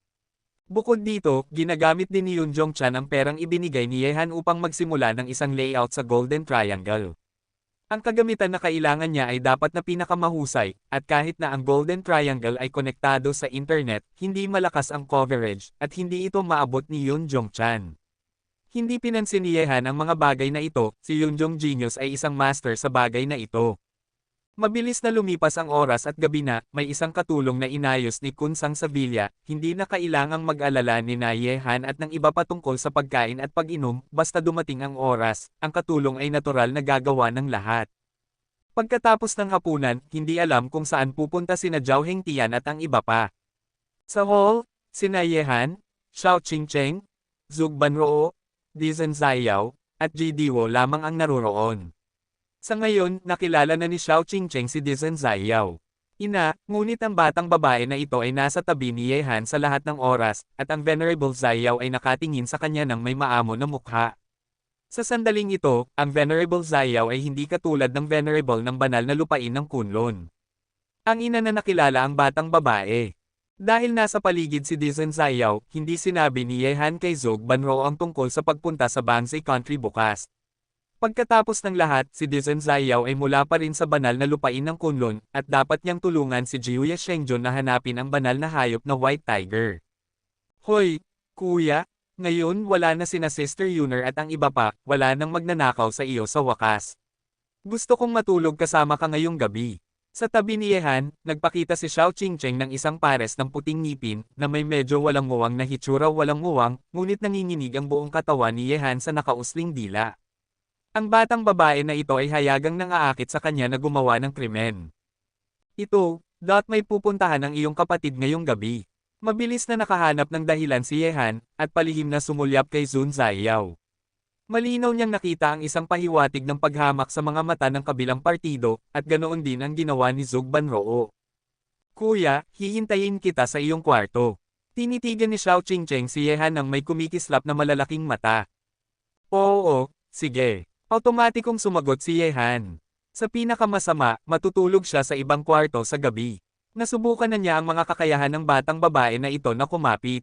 Bukod dito, ginagamit din ni Yoon Jong-chan ang perang ibinigay ni Yehan upang magsimula ng isang layout sa Golden Triangle. Ang kagamitan na kailangan niya ay dapat na pinakamahusay, at kahit na ang Golden Triangle ay konektado sa internet, hindi malakas ang coverage, at hindi ito maabot ni Yoon Jong-chan. Hindi pinansin ni Yehan ang mga bagay na ito, si Yoon Jong Genius ay isang master sa bagay na ito. Mabilis na lumipas ang oras at gabi na, may isang katulong na inayos ni Kun Sang sa villa, hindi na kailangang mag-alala ni na Yehan at ng iba patungkol sa pagkain at pag-inom, basta dumating ang oras, ang katulong ay natural na gagawa ng lahat. Pagkatapos ng hapunan, hindi alam kung saan pupunta sina Zhao Hengtian at ang iba pa. Sa hall, sina Yehan, Xiao Qingcheng, Zug Banroo, Dizhen Ziyao, at Ji Diwo lamang ang naroroon. Sa ngayon, nakilala na ni Xiao Qingcheng si Dizhen Ziyao. Ngunit ang batang babae na ito ay nasa tabi ni Yehan sa lahat ng oras, at ang Venerable Ziyao ay nakatingin sa kanya ng may maamo na mukha. Sa sandaling ito, ang Venerable Ziyao ay hindi katulad ng Venerable ng banal na lupain ng Kunlun. Ang ina na nakilala ang batang babae. Dahil nasa paligid si Dizhen Ziyao, hindi sinabi ni Yehan kay Zog Banroo ang tungkol sa pagpunta sa Bangsay Country bukas. Pagkatapos ng lahat, si Dizhen Ziyao ay mula pa rin sa banal na lupain ng Kunlun, at dapat niyang tulungan si Jiuya Shengjon na hanapin ang banal na hayop na White Tiger. Hoy, kuya, ngayon wala na sina Sister Yuner at ang iba pa, wala nang magnanakaw sa iyo sa wakas. Gusto kong matulog kasama ka ngayong gabi. Sa tabi ni Yehan, nagpakita si Xiao Qingcheng ng isang pares ng puting ngipin, na may medyo walang muwang na hitsura walang muwang, ngunit nanginginig ang buong katawan ni Yehan sa nakausling dila. Ang batang babae na ito ay hayagang nang-aakit sa kanya na gumawa ng krimen. May pupuntahan ang iyong kapatid ngayong gabi. Mabilis na nakahanap ng dahilan si Yehan, at palihim na sumulyap kay Zun Ziyao. Malinaw niyang nakita ang isang pahiwatig ng paghamak sa mga mata ng kabilang partido, at ganoon din ang ginawa ni Zug Banroo. Kuya, hihintayin kita sa iyong kwarto. Tinitigan ni Xiao Qingcheng si Yehan ng may kumikislap na malalaking mata. Oo, sige. Automatikong sumagot si Yehan. Sa pinakamasama, matutulog siya sa ibang kwarto sa gabi. Nasubukan na niya ang mga kakayahan ng batang babae na ito na kumapit.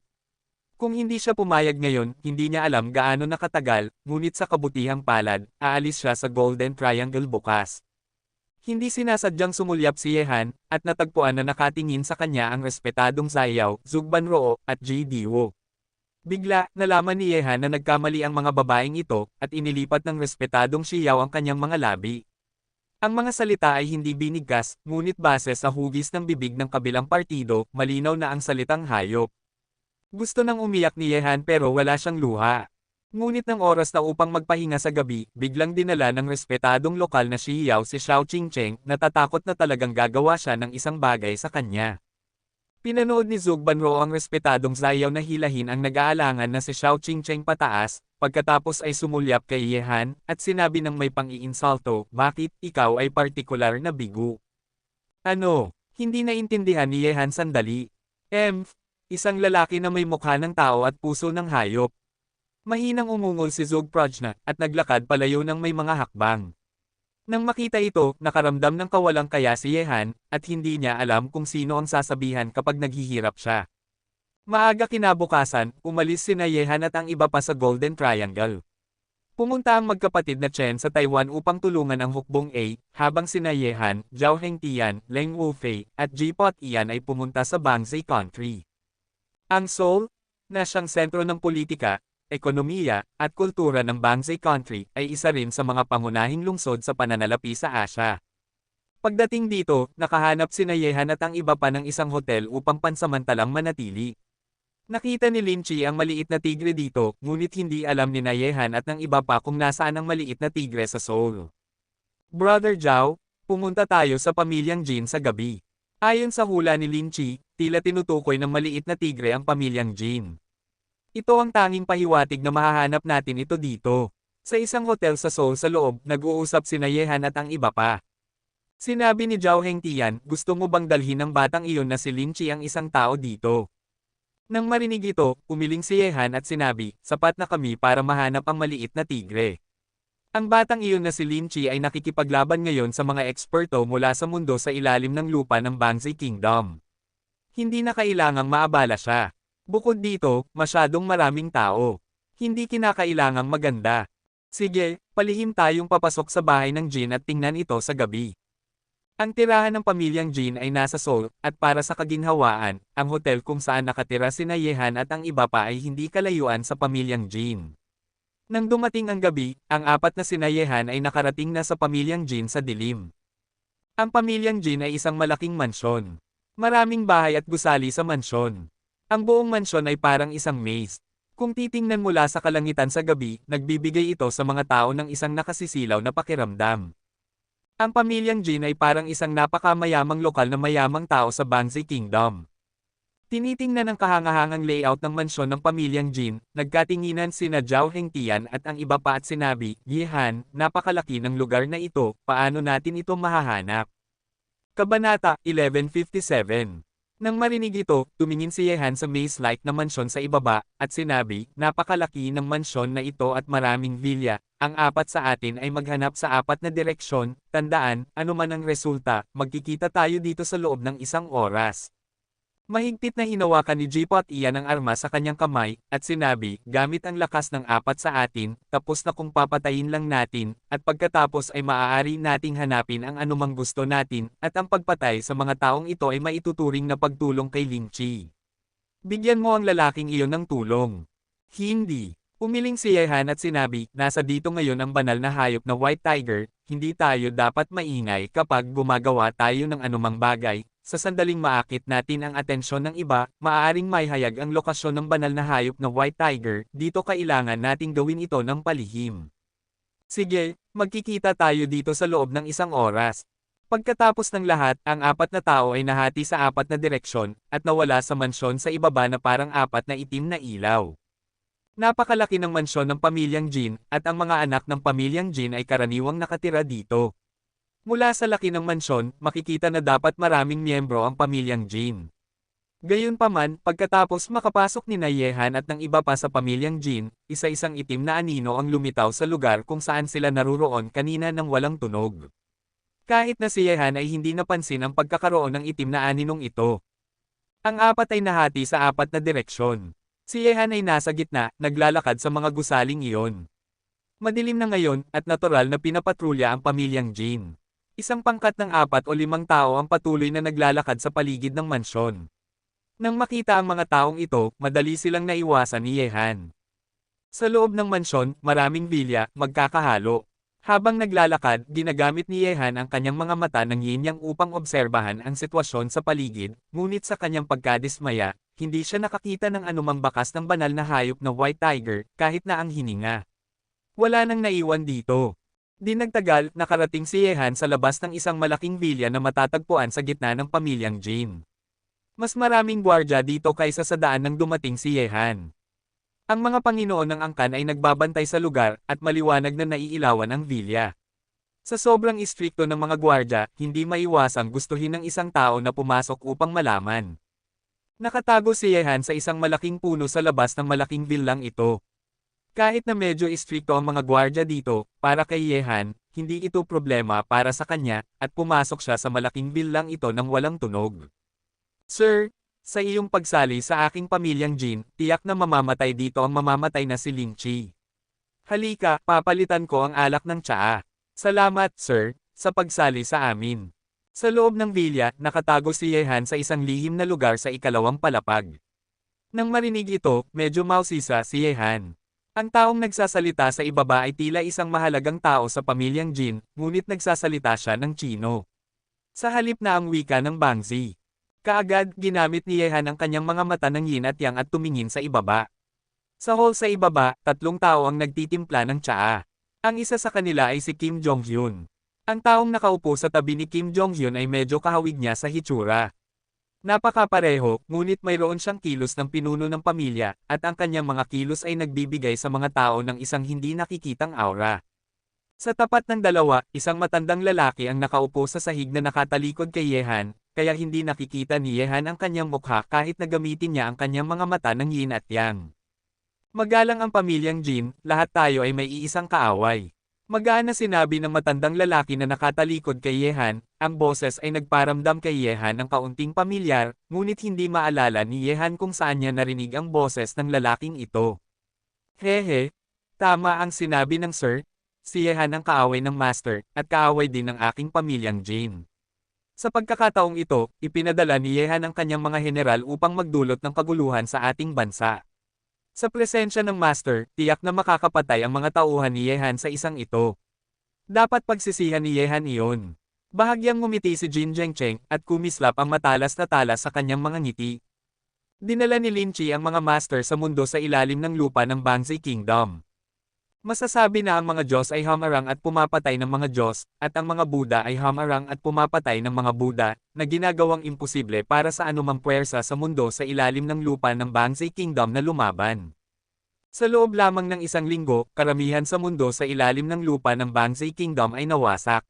Kung hindi siya pumayag ngayon, hindi niya alam gaano nakatagal, ngunit sa kabutihang palad, aalis siya sa Golden Triangle bukas. Hindi sinasadyang sumulyap si Yehan, at natagpuan na nakatingin sa kanya ang respetadong Ziyao, Zug Banroo, at Ji Diwo. Bigla, nalaman ni Yehan na nagkamali ang mga babaeng ito, at inilipat ng respetadong Xiao ang kanyang mga labi. Ang mga salita ay hindi binigkas, ngunit base sa hugis ng bibig ng kabilang partido, malinaw na ang salitang hayop. Gusto nang umiyak ni Yehan pero wala siyang luha. Ngunit ng oras na upang magpahinga sa gabi, biglang dinala ng respetadong lokal na Xiao si Xiao Qingcheng, natatakot na talagang gagawa siya ng isang bagay sa kanya. Pinanood ni Zug Banroo ang respetadong Ziyao na hilahin ang nag-aalangan na si Xiao Qingcheng pataas, pagkatapos ay sumulyap kay Yehan, at sinabi ng may pang-iinsulto, bakit, ikaw ay partikular na bigo? Ano? Hindi naintindihan ni Yehan sandali. Isang lalaki na may mukha ng tao at puso ng hayop. Mahinang umungol si Zug Prajna, at naglakad palayo ng may mga hakbang. Nang makita ito, nakaramdam ng kawalang kaya si Yehan, at hindi niya alam kung sino ang sasabihan kapag naghihirap siya. Maaga kinabukasan, umalis sina Yehan at ang iba pa sa Golden Triangle. Pumunta ang magkapatid na Chen sa Taiwan upang tulungan ang hukbong A, habang sina Yehan, Zhao Hengtian, Leng Wufei, at Ji Pot Ian ay pumunta sa Bangsay Country. Ang Seoul, na siyang sentro ng politika, ekonomiya, at kultura ng Bangsay Country, ay isa rin sa mga pangunahing lungsod sa pananalapi sa Asya. Pagdating dito, nakahanap sina Yehan at ang iba pa ng isang hotel upang pansamantalang manatili. Nakita ni Lin Chi ang maliit na tigre dito, ngunit hindi alam ni na Yehan at ng iba pa kung nasaan ang maliit na tigre sa Seoul. Brother Zhao, pumunta tayo sa pamilyang Jin sa gabi. Ayon sa hula ni Lin Chi, tila tinutukoy ng maliit na tigre ang pamilyang Jin. Ito ang tanging pahiwatig na mahahanap natin ito dito. Sa isang hotel sa Seoul sa loob, nag-uusap sina Yehan at ang iba pa. Sinabi ni Zhao Hengtian, gusto mo bang dalhin ng batang iyon na si Lin Chi ang isang tao dito? Nang marinig ito, umiling si Yehan at sinabi, sapat na kami para mahanap ang maliit na tigre. Ang batang iyon na si Lin Chi ay nakikipaglaban ngayon sa mga eksperto mula sa mundo sa ilalim ng lupa ng Bangsay Kingdom. Hindi na kailangang maabala siya. Bukod dito, masyadong maraming tao. Hindi kinakailangang maganda. Sige, palihim tayong papasok sa bahay ng Jin at tingnan ito sa gabi. Ang tirahan ng pamilyang Jin ay nasa Seoul, at para sa kaginhawaan, ang hotel kung saan nakatira sina Yehan at ang iba pa ay hindi kalayuan sa pamilyang Jin. Nang dumating ang gabi, ang apat na sina Yehan ay nakarating na sa pamilyang Jin sa dilim. Ang pamilyang Jin ay isang malaking mansyon. Maraming bahay at gusali sa mansyon. Ang buong mansyon ay parang isang maze. Kung titingnan mula sa kalangitan sa gabi, nagbibigay ito sa mga tao ng isang nakasisilaw na pakiramdam. Ang pamilyang Jin ay parang isang napakamayamang lokal na mayamang tao sa Bangzi Kingdom. Tinitingnan ang kahangahangang layout ng mansyon ng pamilyang Jin, nagkatinginan sina Zhao Hengtian at ang iba pa at sinabi, Yehan, napakalaki ng lugar na ito, paano natin ito mahahanap? Kabanata 1157. Nang marinig ito, tumingin si Yehan sa maze-like na mansyon sa ibaba, at sinabi, napakalaki ng mansyon na ito at maraming vilya, ang apat sa atin ay maghanap sa apat na direksyon, tandaan, anuman ang resulta, magkikita tayo dito sa loob ng 1 oras. Mahigpit na hinawakan ni Jipo at Ian ang arma sa kanyang kamay, at sinabi, gamit ang lakas ng apat sa atin, tapos na kung papatayin lang natin, at pagkatapos ay maaari nating hanapin ang anumang gusto natin, at ang pagpatay sa mga taong ito ay maituturing na pagtulong kay Ling Chi. Bigyan mo ang lalaking iyon ng tulong. Hindi. Umiling si Yehan at sinabi, nasa dito ngayon ang banal na hayop na White Tiger, hindi tayo dapat maingay kapag gumagawa tayo ng anumang bagay. Sa sandaling maakit natin ang atensyon ng iba, maaaring maihayag ang lokasyon ng banal na hayop na White Tiger, dito kailangan nating gawin ito ng palihim. Sige, magkikita tayo dito sa loob ng 1 oras. Pagkatapos ng lahat, ang apat na tao ay nahati sa apat na direksyon, at nawala sa mansyon sa ibaba na parang apat na itim na ilaw. Napakalaki ng mansyon ng pamilyang Jin, at ang mga anak ng pamilyang Jin ay karaniwang nakatira dito. Mula sa laki ng mansyon, makikita na dapat maraming miyembro ang pamilyang Jin. Gayunpaman, pagkatapos makapasok ni Yehan at ng iba pa sa pamilyang Jin, isa-isang itim na anino ang lumitaw sa lugar kung saan sila naruroon kanina nang walang tunog. Kahit na si Yehan ay hindi napansin ang pagkakaroon ng itim na aninong ito. Ang apat ay nahati sa apat na direksyon. Si Yehan ay nasa gitna, naglalakad sa mga gusaling iyon. Madilim na ngayon, at natural na pinapatrolya ang pamilyang Jin. Isang pangkat ng 4 o 5 tao ang patuloy na naglalakad sa paligid ng mansyon. Nang makita ang mga taong ito, madali silang naiwasan ni Yehan. Sa loob ng mansyon, maraming vilya, magkakahalo. Habang naglalakad, ginagamit ni Yehan ang kanyang mga mata ng yin-yang upang obserbahan ang sitwasyon sa paligid, ngunit sa kanyang pagkadismaya, hindi siya nakakita ng anumang bakas ng banal na hayop na White Tiger, kahit na ang hininga. Wala nang naiwan dito. Di nagtagal, nakarating si Yehan sa labas ng isang malaking vilya na matatagpuan sa gitna ng pamilyang Jin. Mas maraming gwardya dito kaysa sa daan nang dumating si Yehan. Ang mga Panginoon ng angkan ay nagbabantay sa lugar, at maliwanag na naiilawan ang vilya. Sa sobrang istrikto ng mga gwardya, hindi maiwasang gustuhin ng isang tao na pumasok upang malaman. Nakatago si Yehan sa isang malaking puno sa labas ng malaking villang ito. Kahit na medyo istrikto ang mga gwardya dito, para kay Yehan, hindi ito problema para sa kanya, at pumasok siya sa malaking villang ito nang walang tunog. Sir, sa iyong pagsali sa aking pamilyang Jin, tiyak na mamamatay dito ang mamamatay na si Ling Chi. Halika, papalitan ko ang alak ng tsaa. Salamat, sir, sa pagsali sa amin. Sa loob ng vilya, nakatago si Yehan sa isang lihim na lugar sa ikalawang palapag. Nang marinig ito, medyo mausisa si Yehan. Ang taong nagsasalita sa ibaba ay tila isang mahalagang tao sa pamilyang Jin, ngunit nagsasalita siya ng Chino. Sa halip na ang wika ng Bangzi. Kaagad, ginamit ni Yehan ang kanyang mga mata ng yin at yang at tumingin sa ibaba. Sa hall sa ibaba, 3 tao ang nagtitimpla ng tsaa. Ang isa sa kanila ay si Kim Jong-hyun. Ang taong nakaupo sa tabi ni Kim Jong-hyun ay medyo kahawig niya sa hitsura. Napakapareho, ngunit mayroon siyang kilos ng pinuno ng pamilya, at ang kanyang mga kilos ay nagbibigay sa mga tao ng isang hindi nakikitang aura. Sa tapat ng dalawa, isang matandang lalaki ang nakaupo sa sahig na nakatalikod kay Yehan, kaya hindi nakikita ni Yehan ang kanyang mukha kahit na gamitin niya ang kanyang mga mata ng yin at yang. Magalang ang pamilyang Jin, lahat tayo ay may iisang kaaway. Magaan na sinabi ng matandang lalaki na nakatalikod kay Yehan, ang boses ay nagparamdam kay Yehan ng kaunting pamilyar, ngunit hindi maalala ni Yehan kung saan niya narinig ang boses ng lalaking ito. Hehe, Tama ang sinabi ng Sir. Si Yehan ang kaaway ng Master, at kaaway din ng aking pamilyang Jin. Sa pagkakataong ito, ipinadala ni Yehan ang kanyang mga general upang magdulot ng kaguluhan sa ating bansa. Sa presensya ng Master, tiyak na makakapatay ang mga tauhan ni Yehan sa isang ito. Dapat pagsisihan ni Yehan iyon. Bahagyang ngumiti si Jin Zhengcheng at kumislap ang matalas na talas sa kanyang mga ngiti. Dinala ni Lin Chi ang mga Master sa mundo sa ilalim ng lupa ng Bangzai Kingdom. Masasabi na ang mga Diyos ay hamarang at pumapatay ng mga Diyos, at ang mga Buddha ay hamarang at pumapatay ng mga Buddha, na ginagawang imposible para sa anumang puwersa sa mundo sa ilalim ng lupa ng Bangzai Kingdom na lumaban. Sa loob lamang ng isang linggo, karamihan sa mundo sa ilalim ng lupa ng Bangzai Kingdom ay nawasak.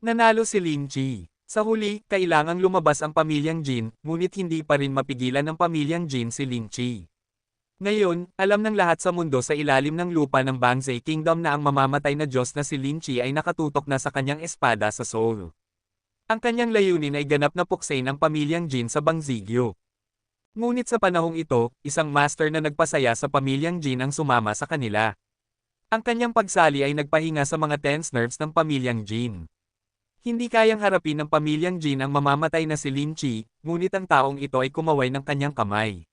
Nanalo si Lin Chi. Sa huli, kailangang lumabas ang pamilyang Jin, ngunit hindi pa rin mapigilan ng pamilyang Jin si Lin Chi. Ngayon, alam ng lahat sa mundo sa ilalim ng lupa ng Bangzai Kingdom na ang mamamatay na Diyos na si Lin Chi ay nakatutok na sa kanyang espada sa Seoul. Ang kanyang layunin ay ganap na puksain ang pamilyang Jin sa Bangzigyo. Ngunit sa panahong ito, isang master na nagpasaya sa pamilyang Jin ang sumama sa kanila. Ang kanyang pagsali ay nagpahinga sa mga tense nerves ng pamilyang Jin. Hindi kayang harapin ng pamilyang Jin ang mamamatay na si Lin Chi, ngunit ang taong ito ay kumaway ng kanyang kamay.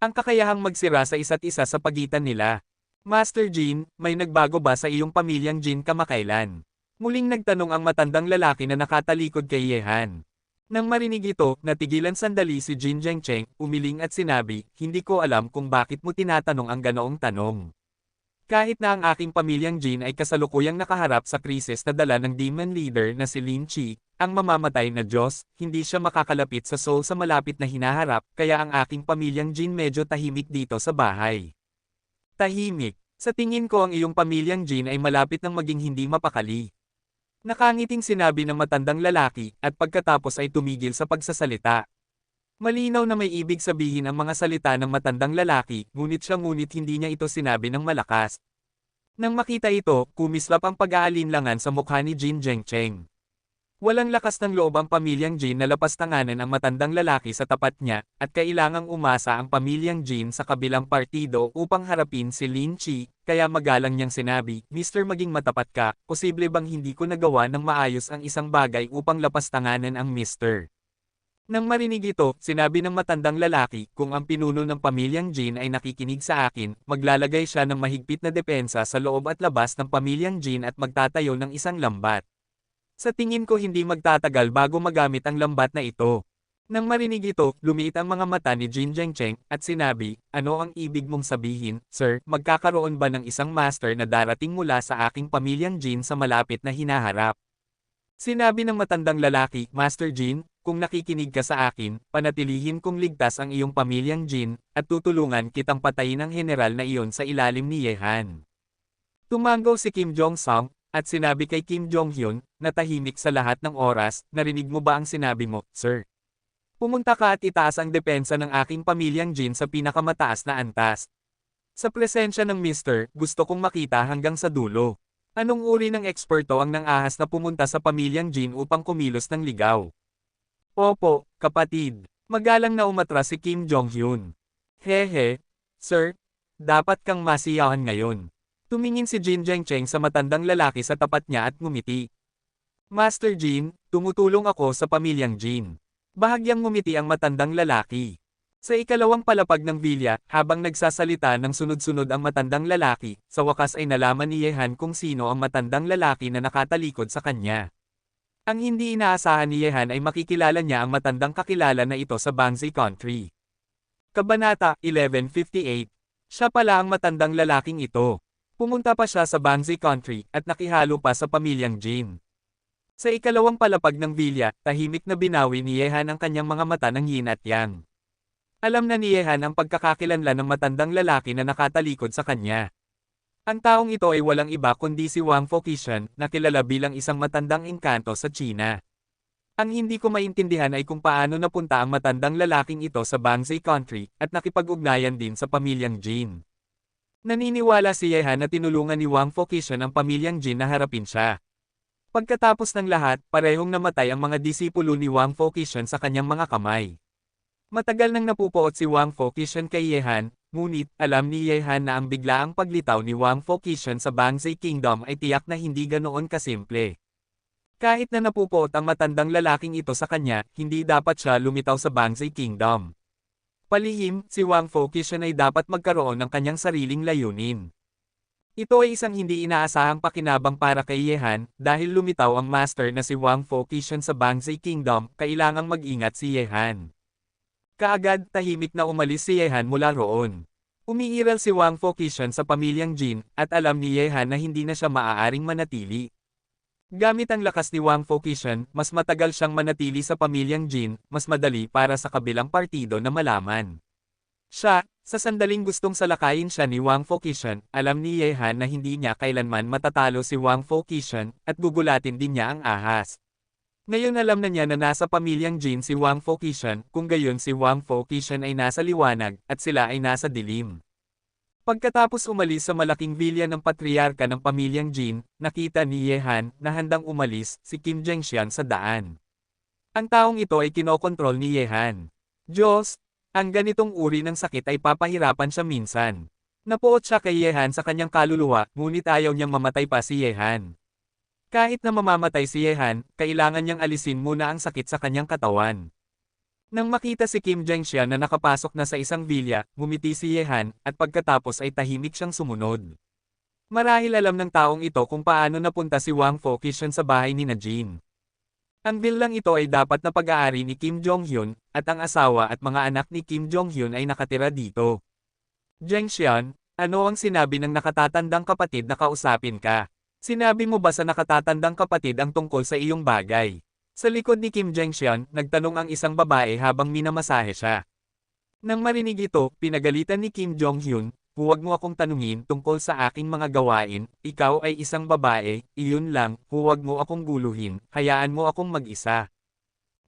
Ang kakayahang magsira sa isa't isa sa pagitan nila. Master Jin, may nagbago ba sa iyong pamilyang Jin kamakailan? Muling nagtanong ang matandang lalaki na nakatalikod kay Yehan. Nang marinig ito, natigilan sandali si Jin Zhengcheng, umiling at sinabi, hindi ko alam kung bakit mo tinatanong ang ganoong tanong. Kahit na ang aking pamilyang Jin ay kasalukuyang nakaharap sa krisis na dala ng demon leader na si Lin Chi, ang mamamatay na Diyos, hindi siya makakalapit sa Seoul sa malapit na hinaharap, kaya ang aking pamilyang Jin medyo tahimik dito sa bahay. Tahimik. Sa tingin ko ang iyong pamilyang Jin ay malapit ng maging hindi mapakali. Nakangiting sinabi ng matandang lalaki, at pagkatapos ay tumigil sa pagsasalita. Malinaw na may ibig sabihin ang mga salita ng matandang lalaki, ngunit hindi niya ito sinabi ng malakas. Nang makita ito, kumislap ang pag-aalinlangan sa mukha ni Jin Zhengcheng. Walang lakas ng loob ang pamilyang Jin na lapastanganan ang matandang lalaki sa tapat niya, at kailangang umasa ang pamilyang Jin sa kabilang partido upang harapin si Lin Chi, kaya magalang niyang sinabi, Mr. maging matapat ka, posible bang hindi ko nagawa ng maayos ang isang bagay upang lapastanganan ang Mr. Nang marinig ito, sinabi ng matandang lalaki, kung ang pinuno ng pamilyang Jin ay nakikinig sa akin, maglalagay siya ng mahigpit na depensa sa loob at labas ng pamilyang Jin at magtatayo ng isang lambat. Sa tingin ko hindi magtatagal bago magamit ang lambat na ito. Nang marinig ito, lumiit ang mga mata ni Jin Zhengcheng, at sinabi, ano ang ibig mong sabihin, Sir, magkakaroon ba ng isang master na darating mula sa aking pamilyang Jin sa malapit na hinaharap? Sinabi ng matandang lalaki, Master Jin, kung nakikinig ka sa akin, panatilihin kong ligtas ang iyong pamilyang Jin, at tutulungan kitang patayin ang general na iyon sa ilalim ni Yehan. Tumango si Kim Jong-sung, at sinabi kay Kim Jong-hyun, na tahimik sa lahat ng oras, narinig mo ba ang sinabi mo, Sir? Pumunta ka at itaas ang depensa ng aking pamilyang Jin sa pinakamataas na antas. Sa presensya ng Mr., gusto kong makita hanggang sa dulo. Anong uri ng eksperto ang nang-ahas na pumunta sa pamilyang Jin upang kumilos ng ligaw? Opo, kapatid. Magalang na umatras si Kim Jong-hyun. Hehe, Sir, dapat kang masiyahan ngayon. Tumingin si Jin Zhengcheng sa matandang lalaki sa tapat niya at ngumiti. Master Jin, tumutulong ako sa pamilyang Jin. Bahagyang ngumiti ang matandang lalaki. Sa ikalawang palapag ng bilya, habang nagsasalita ng sunod-sunod ang matandang lalaki, sa wakas ay nalaman ni Yehan kung sino ang matandang lalaki na nakatalikod sa kanya. Ang hindi inaasahan ni Yehan ay makikilala niya ang matandang kakilala na ito sa Bangzai Country. Kabanata 1158. Siya pala ang matandang lalaking ito. Pumunta pa siya sa Bangzai Country, at nakihalo pa sa pamilyang Jin. Sa ikalawang palapag ng bilya, tahimik na binawi ni Yehan ang kanyang mga mata ng yin at yang. Alam na ni Yehan ang pagkakakilanlan ng matandang lalaki na nakatalikod sa kanya. Ang taong ito ay walang iba kundi si Wang Fokishan, na kilala bilang isang matandang engkanto sa China. Ang hindi ko maintindihan ay kung paano napunta ang matandang lalaking ito sa Bangzai Country, at nakipag-ugnayan din sa pamilyang Jin. Naniniwala si Yehan na tinulungan ni Wang Fokishan ang pamilyang Jin na harapin siya. Pagkatapos ng lahat, parehong namatay ang mga disipulo ni Wang Fokishan sa kanyang mga kamay. Matagal nang napupuot si Wang Fokishan kay Yehan, ngunit alam ni Yehan na ang biglaang paglitaw ni Wang Fokishan sa Bangzai Kingdom ay tiyak na hindi ganoon kasimple. Kahit na napupuot ang matandang lalaking ito sa kanya, hindi dapat siya lumitaw sa Bangzai Kingdom. Palihim, si Wang Fokishan ay dapat magkaroon ng kanyang sariling layunin. Ito ay isang hindi inaasahang pakinabang para kay Yehan, dahil lumitaw ang master na si Wang Fokishan sa Bangzai Kingdom, kailangang mag-ingat si Yehan. Kaagad, tahimik na umalis si Yehan mula roon. Umiiral si Wang Fokishan sa pamilyang Jin, at alam ni Yehan na hindi na siya maaaring manatili. Gamit ang lakas ni Wang Fokishan, mas matagal siyang manatili sa pamilyang Jin, mas madali para sa kabilang partido na malaman. Siya, sa sandaling gustong salakayin siya ni Wang Fokishan, alam ni Yehan na hindi niya kailanman matatalo si Wang Fokishan, at gugulatin din niya ang ahas. Ngayon alam na niya na nasa pamilyang Jin si Wang Fokishan, kung gayon si Wang Fokishan ay nasa liwanag, at sila ay nasa dilim. Pagkatapos umalis sa malaking vilya ng patriarka ng pamilyang Jin, nakita ni Yehan na handang umalis si Kim Zhengxian sa daan. Ang taong ito ay kinokontrol ni Yehan. Diyos! Ang ganitong uri ng sakit ay papahirapan siya minsan. Napuot siya kay Yehan sa kanyang kaluluwa, ngunit ayaw niyang mamatay pa si Yehan. Kahit na mamamatay si Yehan, kailangan niyang alisin muna ang sakit sa kanyang katawan. Nang makita si Kim Zhengxian na nakapasok na sa isang vilya, ngumiti si Yehan, at pagkatapos ay tahimik siyang sumunod. Marahil alam ng taong ito kung paano napunta si Wang Fokishan sa bahay ni Jin. Ang villang ito ay dapat na pag-aari ni Kim Jong-hyun, at ang asawa at mga anak ni Kim Jong-hyun ay nakatira dito. Zhengxian, ano ang sinabi ng nakatatandang kapatid na kausapin ka? Sinabi mo ba sa nakatatandang kapatid ang tungkol sa iyong bagay? Sa likod ni Kim Zhengxian, nagtanong ang isang babae habang minamasahe siya. Nang marinig ito, pinagalitan ni Kim Jong-hyun, huwag mo akong tanungin tungkol sa aking mga gawain, ikaw ay isang babae, iyon lang, huwag mo akong guluhin, hayaan mo akong mag-isa.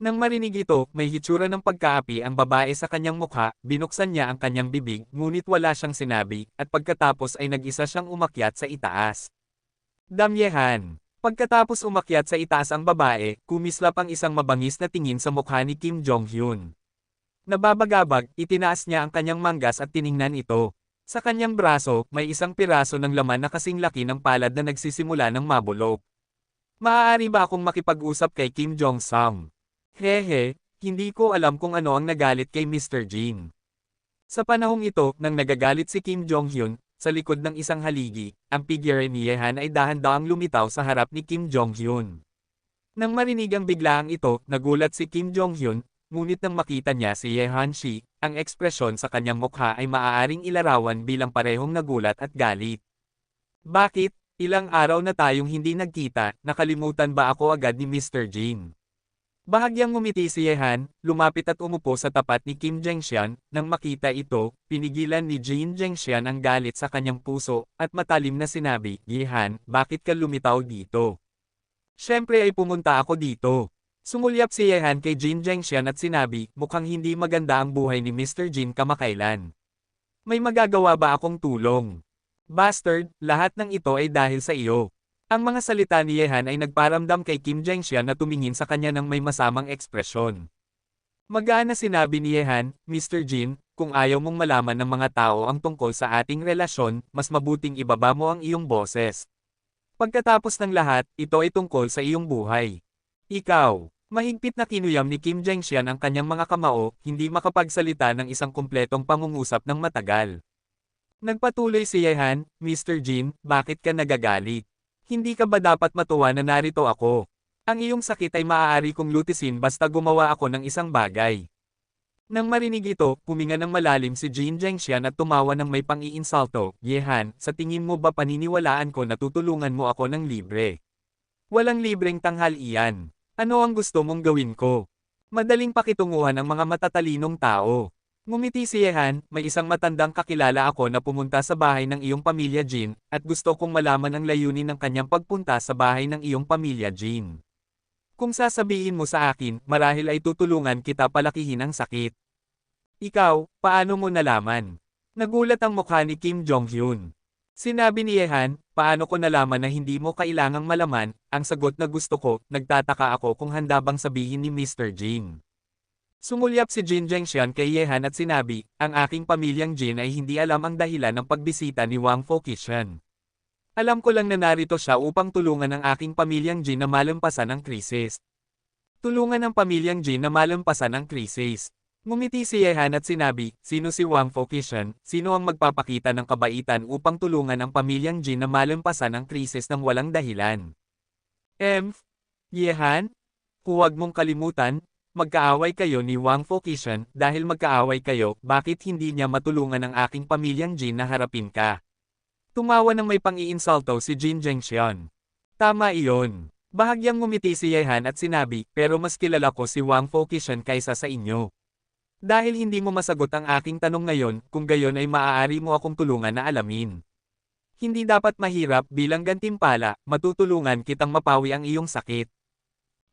Nang marinig ito, may hitsura ng pagkaapi ang babae sa kanyang mukha, binuksan niya ang kanyang bibig, ngunit wala siyang sinabi, at pagkatapos ay nag-isa siyang umakyat sa itaas. Damyehan. Pagkatapos umakyat sa itaas ang babae, kumislap ang isang mabangis na tingin sa mukha ni Kim Jong-hyun. Nababagabag, itinaas niya ang kanyang manggas at tiningnan ito. Sa kanyang braso, may isang piraso ng laman na kasing laki ng palad na nagsisimula ng mabulok. Maaari ba akong makipag-usap kay Kim Jong-sam? Hehe, hindi ko alam kung ano ang nagalit kay Mr. Jin. Sa panahong ito, nang nagagalit si Kim Jong-hyun, sa likod ng isang haligi, ang figure ni Yehan ay dahan-dahang lumitaw sa harap ni Kim Jong-hyun. Nang marinig ang biglaang ito, nagulat si Kim Jong-hyun, ngunit nang makita niya si Yehan Shi, ang ekspresyon sa kanyang mukha ay maaaring ilarawan bilang parehong nagulat at galit. Bakit? Ilang araw na tayong hindi nagkita, nakalimutan ba ako agad ni Mr. Jin? Bahagyang ngumiti si Yehan, lumapit at umupo sa tapat ni Kim Zhengxian, nang makita ito, pinigilan ni Jin Zhengxian ang galit sa kanyang puso, at matalim na sinabi, Yehan, bakit ka lumitaw dito? Siyempre ay pumunta ako dito. Sumulyap si Yehan kay Jin Zhengxian at sinabi, mukhang hindi maganda ang buhay ni Mr. Jin kamakailan. May magagawa ba akong tulong? Bastard, lahat ng ito ay dahil sa iyo. Ang mga salita ni Yehan ay nagparamdam kay Kim Zhengxian na tumingin sa kanya ng may masamang ekspresyon. Magaan na sinabi ni Yehan, Mr. Jin, kung ayaw mong malaman ng mga tao ang tungkol sa ating relasyon, mas mabuting ibaba mo ang iyong boses. Pagkatapos ng lahat, ito ay tungkol sa iyong buhay. Ikaw. Mahigpit na kinuyam ni Kim Zhengxian ang kanyang mga kamao, hindi makapagsalita ng isang kumpletong pangungusap ng matagal. Nagpatuloy si Yehan, Mr. Jin, bakit ka nagagalit? Hindi ka ba dapat matuwa na narito ako? Ang iyong sakit ay maaari kong lutisin basta gumawa ako ng isang bagay. Nang marinig ito, huminga ng malalim si Jin Zhengxian at tumawa ng may pang-iinsalto, Yehan, sa tingin mo ba paniniwalaan ko na tutulungan mo ako ng libre? Walang libreng tanghalian. Ano ang gusto mong gawin ko? Madaling pakitunguhan ng mga matatalinong tao. Ngumiti si Yehan, may isang matandang kakilala ako na pumunta sa bahay ng iyong pamilya Jin, at gusto kong malaman ang layunin ng kanyang pagpunta sa bahay ng iyong pamilya Jin. Kung sasabihin mo sa akin, marahil ay tutulungan kita palakihin ang sakit. Ikaw, paano mo nalaman? Nagulat ang mukha ni Kim Jong-hyun. Sinabi ni Yehan, paano ko nalaman na hindi mo kailangang malaman, ang sagot na gusto ko, nagtataka ako kung handa bang sabihin ni Mr. Jin. Sumulyap si Jin Zhengxian kay Yehan at sinabi, ang aking pamilyang Jin ay hindi alam ang dahilan ng pagbisita ni Wang Fokishan. Alam ko lang na narito siya upang tulungan ang aking pamilyang Jin na malampasan ang krisis. Tulungan ang pamilyang Jin na malampasan ang krisis. Ngumiti si Yehan at sinabi, sino si Wang Fokishan, sino ang magpapakita ng kabaitan upang tulungan ang pamilyang Jin na malampasan ang krisis ng walang dahilan. Yehan? Huwag mong kalimutan, magkaaway kayo ni Wang Fokishan, dahil magkaaway kayo, bakit hindi niya matulungan ang aking pamilyang Jin na harapin ka? Tumawa ng may pang-iinsulto si Jin Zhengxian. Tama iyon. Bahagyang ngumiti si Yehan at sinabi, pero mas kilala ko si Wang Fokishan kaysa sa inyo. Dahil hindi mo masagot ang aking tanong ngayon, kung gayon ay maaari mo akong tulungan na alamin. Hindi dapat mahirap bilang gantimpala, matutulungan kitang mapawi ang iyong sakit.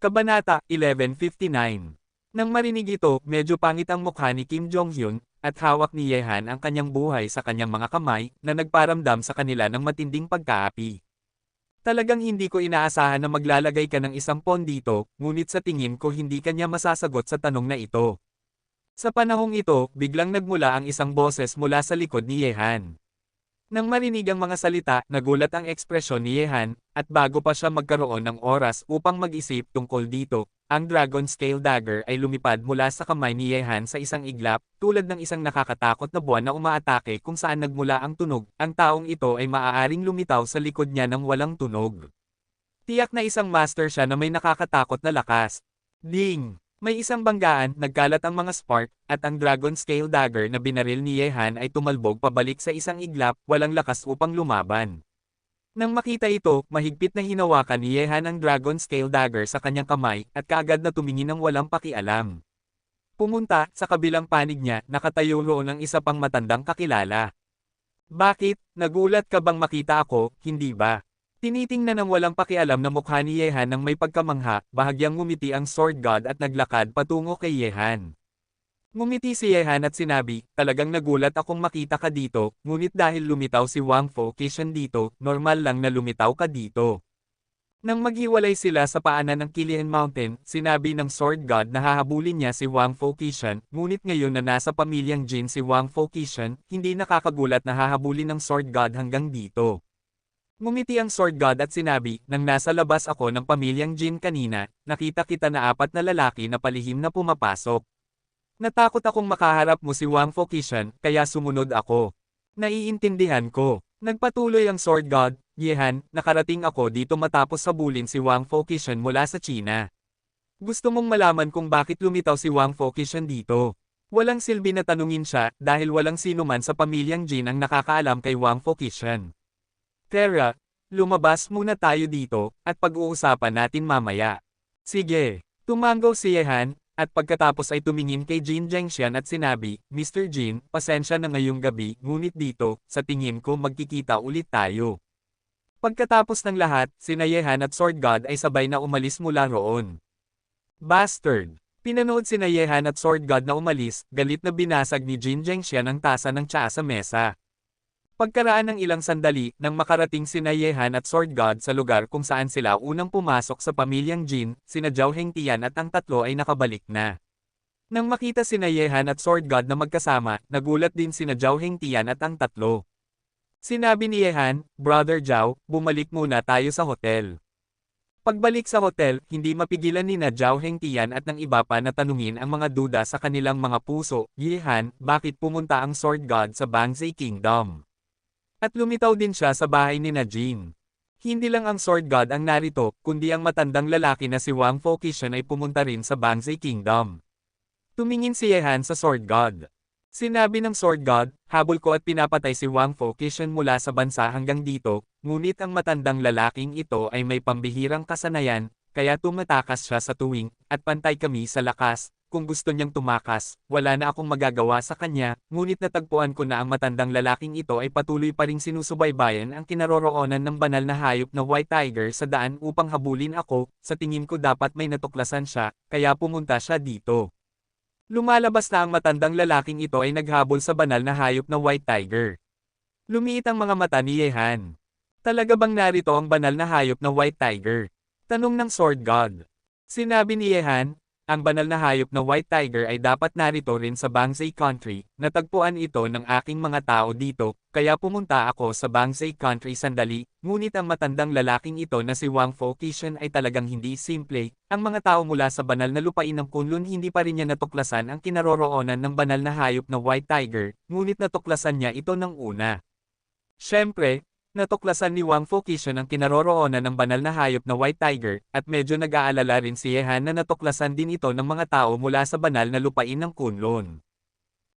Kabanata 1159. Nang marinig ito, medyo pangit ang mukha ni Kim Jong-hyun, at hawak ni Yehan ang kanyang buhay sa kanyang mga kamay, na nagparamdam sa kanila ng matinding pagkaapi. Talagang hindi ko inaasahan na maglalagay ka ng isang pon dito, ngunit sa tingin ko hindi kanya masasagot sa tanong na ito. Sa panahong ito, biglang nagmula ang isang boses mula sa likod ni Yehan. Nang marinig ang mga salita, nagulat ang ekspresyon ni Yehan, at bago pa siya magkaroon ng oras upang mag-isip tungkol dito, ang Dragon Scale Dagger ay lumipad mula sa kamay ni Yehan sa isang iglap, tulad ng isang nakakatakot na buwan na umaatake kung saan nagmula ang tunog. Ang taong ito ay maaaring lumitaw sa likod niya ng walang tunog. Tiyak na isang master siya na may nakakatakot na lakas. Ding! May isang banggaan, nagkalat ang mga spark, at ang Dragon Scale Dagger na binaril ni Yehan ay tumalbog pabalik sa isang iglap, walang lakas upang lumaban. Nang makita ito, mahigpit na hinawakan ni Yehan ang Dragon Scale Dagger sa kanyang kamay, at kaagad na tumingin ng walang pakialam. Pumunta, sa kabilang panig niya, nakatayo roon ang isa pang matandang kakilala. Bakit, nagulat ka bang makita ako, hindi ba? Tinitingnan ng walang pakialam na mukha ni Yehan ng may pagkamangha, bahagyang ngumiti ang Sword God at naglakad patungo kay Yehan. Ngumiti si Yehan at sinabi, talagang nagulat akong makita ka dito, ngunit dahil lumitaw si Wang Fokishan dito, normal lang na lumitaw ka dito. Nang maghiwalay sila sa paanan ng Kilian Mountain, sinabi ng Sword God na hahabulin niya si Wang Fokishan, ngunit ngayon na nasa pamilyang Jin si Wang Fokishan, hindi nakakagulat na hahabulin ng Sword God hanggang dito. Ngumiti ang Sword God at sinabi, nang nasa labas ako ng pamilyang Jin kanina, nakita kita na 4 na lalaki na palihim na pumapasok. Natakot akong makaharap mo si Wang Fokishan, kaya sumunod ako. Naiintindihan ko. Nagpatuloy ang Sword God, Yehan, nakarating ako dito matapos sabulin si Wang Fokishan mula sa China. Gusto mong malaman kung bakit lumitaw si Wang Fokishan dito. Walang silbi na tanungin siya, dahil walang sino man sa pamilyang Jin ang nakakaalam kay Wang Fokishan. Tara, lumabas muna tayo dito, at pag-uusapan natin mamaya. Sige, tumango si Yehan, at pagkatapos ay tumingin kay Jin Zhengxian at sinabi, Mr. Jin, pasensya na ngayong gabi, ngunit dito, sa tingin ko magkikita ulit tayo. Pagkatapos ng lahat, sina Yehan at Sword God ay sabay na umalis mula roon. Bastard! Pinanood sina Yehan at Sword God na umalis, galit na binasag ni Jin Zhengxian ang tasa ng tsaa sa mesa. Pagkaraan ng ilang sandali, nang makarating sina Yehan at Sword God sa lugar kung saan sila unang pumasok sa pamilyang Jin, sina Zhao Hengtian at ang tatlo ay nakabalik na. Nang makita sina Yehan at Sword God na magkasama, nagulat din sina Zhao Hengtian at ang tatlo. Sinabi ni Yehan, Brother Zhao, bumalik muna tayo sa hotel. Pagbalik sa hotel, hindi mapigilan ni na Zhao Hengtian at ng iba pa na tanungin ang mga duda sa kanilang mga puso, Yehan, bakit pumunta ang Sword God sa Bangzai Kingdom? At lumitaw din siya sa bahay ni na Jin. Hindi lang ang Sword God ang narito, kundi ang matandang lalaki na si Wang Fokishan ay pumunta rin sa Bangzai Kingdom. Tumingin si Yehan sa Sword God. Sinabi ng Sword God, habol ko at pinapatay si Wang Fokishan mula sa bansa hanggang dito, ngunit ang matandang lalaking ito ay may pambihirang kasanayan, kaya tumatakas siya sa tuwing, at pantay kami sa lakas. Kung gusto niyang tumakas, wala na akong magagawa sa kanya, ngunit natagpuan ko na ang matandang lalaking ito ay patuloy pa ring sinusubaybayan ang kinaroroonan ng banal na hayop na White Tiger sa daan upang habulin ako, sa tingin ko dapat may natuklasan siya, kaya pumunta siya dito. Lumalabas na ang matandang lalaking ito ay naghabol sa banal na hayop na White Tiger. Lumiit ang mga mata ni Yehan. Talaga bang narito ang banal na hayop na White Tiger? Tanong ng Sword God. Sinabi ni Yehan, ang banal na hayop na White Tiger ay dapat narito rin sa Bangzai Country, natagpuan ito ng aking mga tao dito, kaya pumunta ako sa Bangzai Country sandali, ngunit ang matandang lalaking ito na si Wang Fochishan ay talagang hindi simple, ang mga tao mula sa banal na lupain ng Kunlun hindi pa rin niya natuklasan ang kinaroroonan ng banal na hayop na White Tiger, ngunit natuklasan niya ito ng una. Siyempre, natuklasan ni Wang Fochishan ang kinaroroonan ng banal na hayop na White Tiger, at medyo nag-aalala rin si Yehan na natuklasan din ito ng mga tao mula sa banal na lupain ng Kunlun.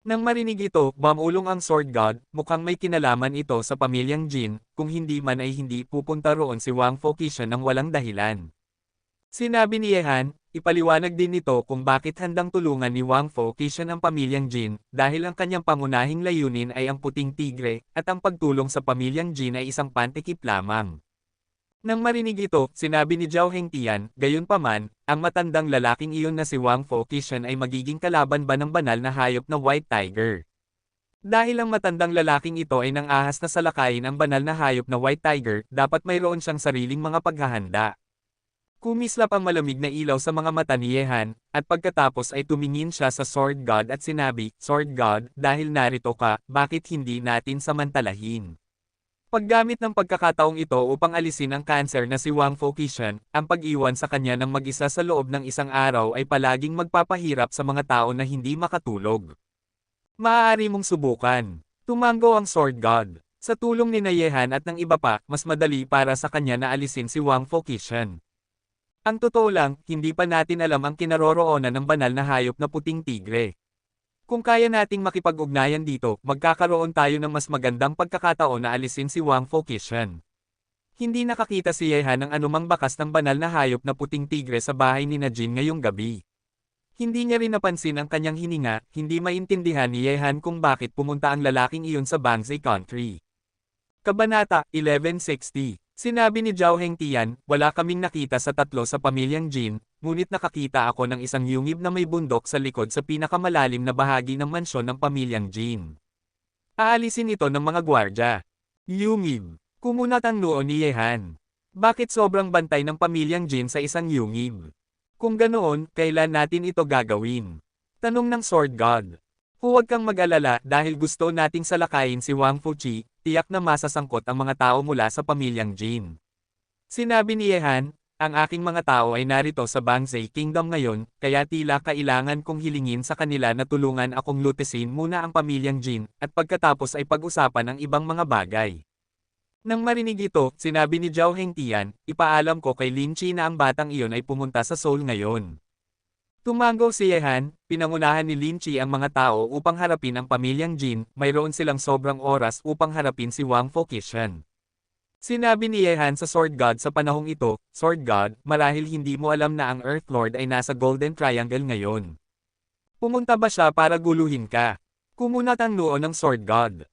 Nang marinig ito, bumulong ang Sword God, mukhang may kinalaman ito sa pamilyang Jin, kung hindi man ay hindi pupunta roon si Wang Fochishan ng walang dahilan. Sinabi ni Yehan, ipaliwanag din nito kung bakit handang tulungan ni Wang Fochishan ang pamilyang Jin, dahil ang kanyang pangunahing layunin ay ang puting tigre, at ang pagtulong sa pamilyang Jin ay isang pantikip lamang. Nang marinig ito, sinabi ni Zhao Hengtian, gayunpaman, ang matandang lalaking iyon na si Wang Fochishan ay magiging kalaban ba ng banal na hayop na White Tiger? Dahil ang matandang lalaking ito ay nang ahas na salakayin ang banal na hayop na White Tiger, dapat mayroon siyang sariling mga paghahanda. Kumislap ang malamig na ilaw sa mga mata ni Yehan, at pagkatapos ay tumingin siya sa Sword God at sinabi, Sword God, dahil narito ka, bakit hindi natin samantalahin? Paggamit ng pagkakataong ito upang alisin ang cancer na si Wang Fochishan, ang pag-iwan sa kanya ng mag-isa sa loob ng isang araw ay palaging magpapahirap sa mga tao na hindi makatulog. Maaari mong subukan. Tumango ang Sword God. Sa tulong ni Yehan at ng iba pa, mas madali para sa kanya na alisin si Wang Fochishan. Ang totoo lang, hindi pa natin alam ang kinaroroonan ng banal na hayop na puting tigre. Kung kaya nating makipag-ugnayan dito, magkakaroon tayo ng mas magandang pagkakataon na alisin si Wang Fochishan. Hindi nakakita si Yehan ng anumang bakas ng banal na hayop na puting tigre sa bahay ni Jin ngayong gabi. Hindi niya rin napansin ang kanyang hininga, hindi maintindihan ni Yehan kung bakit pumunta ang lalaking iyon sa Bangzai Country. Kabanata 1160. Sinabi ni Zhao Hengtian, wala kaming nakita sa tatlo sa pamilyang Jin, ngunit nakakita ako ng isang yungib na may bundok sa likod sa pinakamalalim na bahagi ng mansyon ng pamilyang Jin. Aalisin ito ng mga gwardya. Yungib. Kumunat ang noo ni Yehan. Bakit sobrang bantay ng pamilyang Jin sa isang yungib? Kung ganoon, kailan natin ito gagawin? Tanong ng Sword God. Huwag kang mag-alala dahil gusto nating salakayin si Wang Fuchi, tiyak na masasangkot ang mga tao mula sa pamilyang Jin. Sinabi ni Yehan, ang aking mga tao ay narito sa Bangzai Kingdom ngayon, kaya tila kailangan kong hilingin sa kanila na tulungan akong lutesin muna ang pamilyang Jin, at pagkatapos ay pag-usapan ang ibang mga bagay. Nang marinig ito, sinabi ni Zhao Hengtian, ipaalam ko kay Lin Chi na ang batang iyon ay pumunta sa Seoul ngayon. Tumango si Yehan, pinangunahan ni Lin Chi ang mga tao upang harapin ang pamilyang Jin, mayroon silang sobrang oras upang harapin si Wang Fochishan. Sinabi ni Yehan sa Sword God sa panahong ito, Sword God, marahil hindi mo alam na ang Earth Lord ay nasa Golden Triangle ngayon. Pumunta ba siya para guluhin ka? Kumunat ang noo ng Sword God.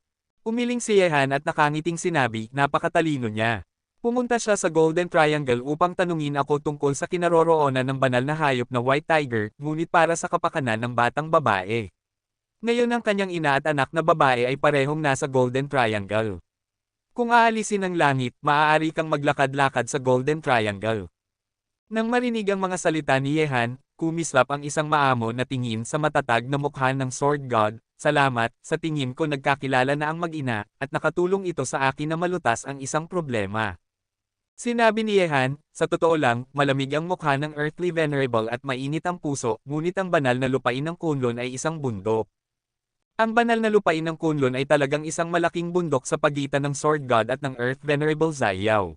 Umiling si Yehan at nakangiting sinabi, napakatalino niya. Pumunta siya sa Golden Triangle upang tanungin ako tungkol sa kinaroroonan ng banal na hayop na White Tiger, ngunit para sa kapakanan ng batang babae. Ngayon ang kanyang ina at anak na babae ay parehong nasa Golden Triangle. Kung aalisin ang langit, maaari kang maglakad-lakad sa Golden Triangle. Nang marinig ang mga salita ni Yehan, kumislap ang isang maamo na tingin sa matatag na mukha ng Sword God, salamat, sa tingin ko nagkakilala na ang mag-ina, at nakatulong ito sa akin na malutas ang isang problema. Sinabi ni Yehan, sa totoo lang, malamig ang mukha ng Earthly Venerable at mainit ang puso, ngunit ang banal na lupain ng Kunlun ay isang bundok. Ang banal na lupain ng Kunlun ay talagang isang malaking bundok sa pagitan ng Sword God at ng Earth Venerable Zaiyao.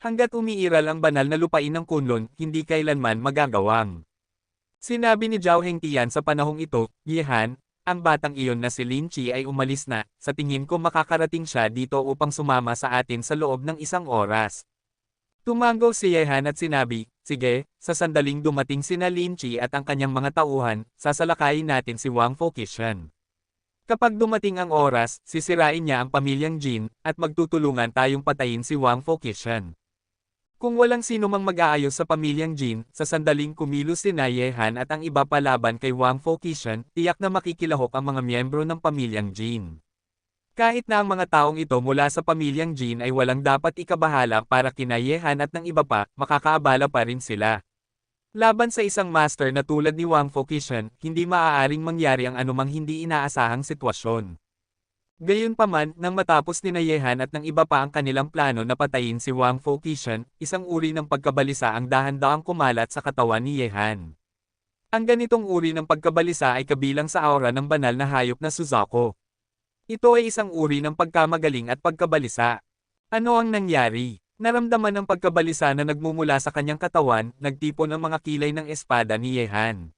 Hanggat umiiral ang banal na lupain ng Kunlun, hindi kailanman magagawang. Sinabi ni Zhao Hengtian sa panahong ito, Yehan, ang batang iyon na si Lin Chi ay umalis na, sa tingin ko makakarating siya dito upang sumama sa atin sa loob ng isang oras. Tumango si Yehan at sinabi, sige, sa sandaling dumating sina Lin Chi at ang kanyang mga tauhan, sasalakayin natin si Wang Fochishan. Kapag dumating ang oras, sisirain niya ang pamilyang Jin, at magtutulungan tayong patayin si Wang Fochishan. Kung walang sino mang mag-aayos sa pamilyang Jin, sa sandaling kumilos si Yehan at ang iba pa laban kay Wang Fochishan, tiyak na makikilahok ang mga miyembro ng pamilyang Jin. Kahit na ang mga taong ito mula sa pamilyang Jin ay walang dapat ikabahala para kina Yehan at ng iba pa, makakaabala pa rin sila. Laban sa isang master na tulad ni Wang Fokishan, hindi maaaring mangyari ang anumang hindi inaasahang sitwasyon. Gayunpaman, nang matapos ni Yehan at ng iba pa ang kanilang plano na patayin si Wang Fokishan, isang uri ng pagkabalisa ang dahan-daang kumalat sa katawan ni Yehan. Ang ganitong uri ng pagkabalisa ay kabilang sa aura ng banal na hayop na Suzaku. Ito ay isang uri ng pagkamagaling at pagkabalisa. Ano ang nangyari? Naramdaman ng pagkabalisa na nagmumula sa kanyang katawan, nagtipon ang mga kilay ng espada ni Yehan.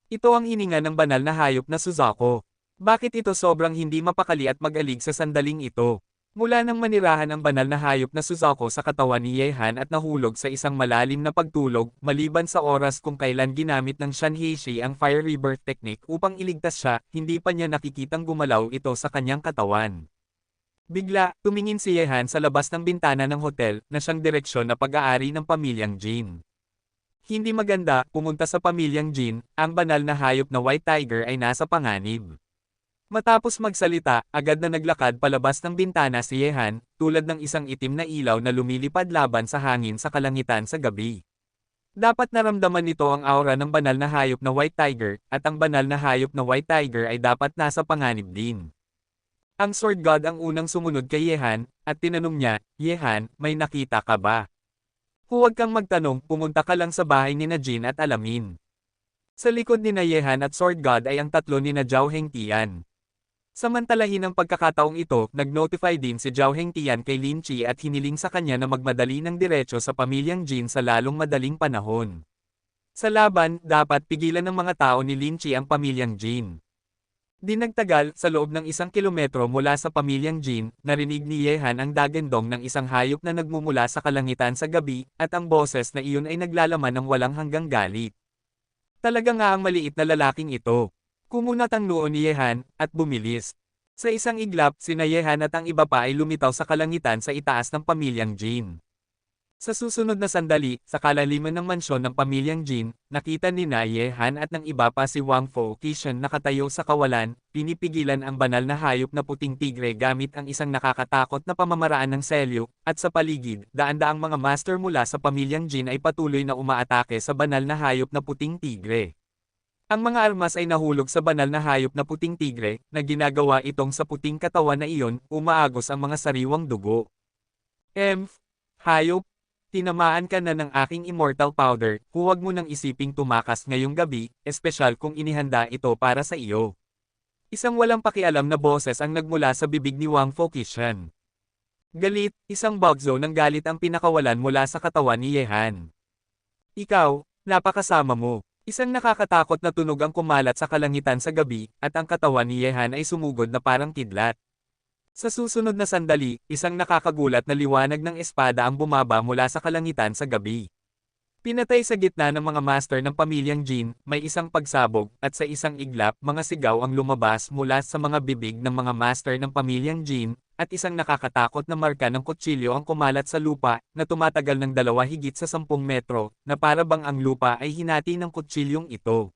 Ito ang hininga ng banal na hayop na Suzaku. Bakit ito sobrang hindi mapakali at mag-alig sa sandaling ito? Mula nang manirahan ang banal na hayop na Suzaku sa katawan ni Yehan at nahulog sa isang malalim na pagtulog, maliban sa oras kung kailan ginamit ng Shanheishi ang Fire Rebirth Technique upang iligtas siya, hindi pa niya nakikitang gumalaw ito sa kanyang katawan. Bigla, tumingin si Yehan sa labas ng bintana ng hotel na siyang direksyon na pag-aari ng pamilyang Jin. Hindi maganda, pumunta sa pamilyang Jin, ang banal na hayop na White Tiger ay nasa panganib. Matapos magsalita, agad na naglakad palabas ng bintana si Yehan, tulad ng isang itim na ilaw na lumilipad laban sa hangin sa kalangitan sa gabi. Dapat naramdaman nito ang aura ng banal na hayop na White Tiger, at ang banal na hayop na White Tiger ay dapat nasa panganib din. Ang Sword God ang unang sumunod kay Yehan, at tinanong niya, "Yehan, may nakita ka ba?" "Huwag kang magtanong, pumunta ka lang sa bahay ni Jin at alamin." Sa likod ni Yehan at Sword God ay ang tatlo ni Zhao Hengtian. Samantalahin ang pagkakataong ito, nag-notify din si Zhao Hengtian kay Lin Chi at hiniling sa kanya na magmadali ng diretso sa pamilyang Jin sa lalong madaling panahon. Sa laban, dapat pigilan ng mga tao ni Lin Chi ang pamilyang Jin. Di nagtagal, sa loob ng 1 kilometro mula sa pamilyang Jin, narinig ni Yehan ang dagendong ng isang hayop na nagmumula sa kalangitan sa gabi, at ang boses na iyon ay naglalaman ng walang hanggang galit. Talaga nga ang maliit na lalaking ito. Kumunat ang noo ni Yehan, at bumilis. Sa isang iglap, sina Yehan at ang iba pa ay lumitaw sa kalangitan sa itaas ng pamilyang Jin. Sa susunod na sandali, sa kalaliman ng mansyon ng pamilyang Jin, nakita ni Yehan at ng iba pa si Wang Fokishan nakatayo sa kawalan, pinipigilan ang banal na hayop na puting tigre gamit ang isang nakakatakot na pamamaraan ng selyo, at sa paligid, daan-daang mga master mula sa pamilyang Jin ay patuloy na umaatake sa banal na hayop na puting tigre. Ang mga armas ay nahulog sa banal na hayop na puting tigre, na ginagawa itong sa puting katawan na iyon, umaagos ang mga sariwang dugo. Hayop, tinamaan ka na ng aking immortal powder, huwag mo nang isiping tumakas ngayong gabi, espesyal kung inihanda ito para sa iyo. Isang walang pakialam na boses ang nagmula sa bibig ni Wang Fokishan. Galit, isang bugzo ng galit ang pinakawalan mula sa katawan ni Yehan. Ikaw, napakasama mo. Isang nakakatakot na tunog ang kumalat sa kalangitan sa gabi, at ang katawan ni Yehan ay sumugod na parang kidlat. Sa susunod na sandali, isang nakakagulat na liwanag ng espada ang bumaba mula sa kalangitan sa gabi. Pinatay sa gitna ng mga master ng pamilyang Jin, may isang pagsabog, at sa isang iglap, mga sigaw ang lumabas mula sa mga bibig ng mga master ng pamilyang Jin, at isang nakakatakot na marka ng kutsilyo ang kumalat sa lupa, na tumatagal ng 2 higit sa 10 metro, na para bang ang lupa ay hinati ng kutsilyong ito.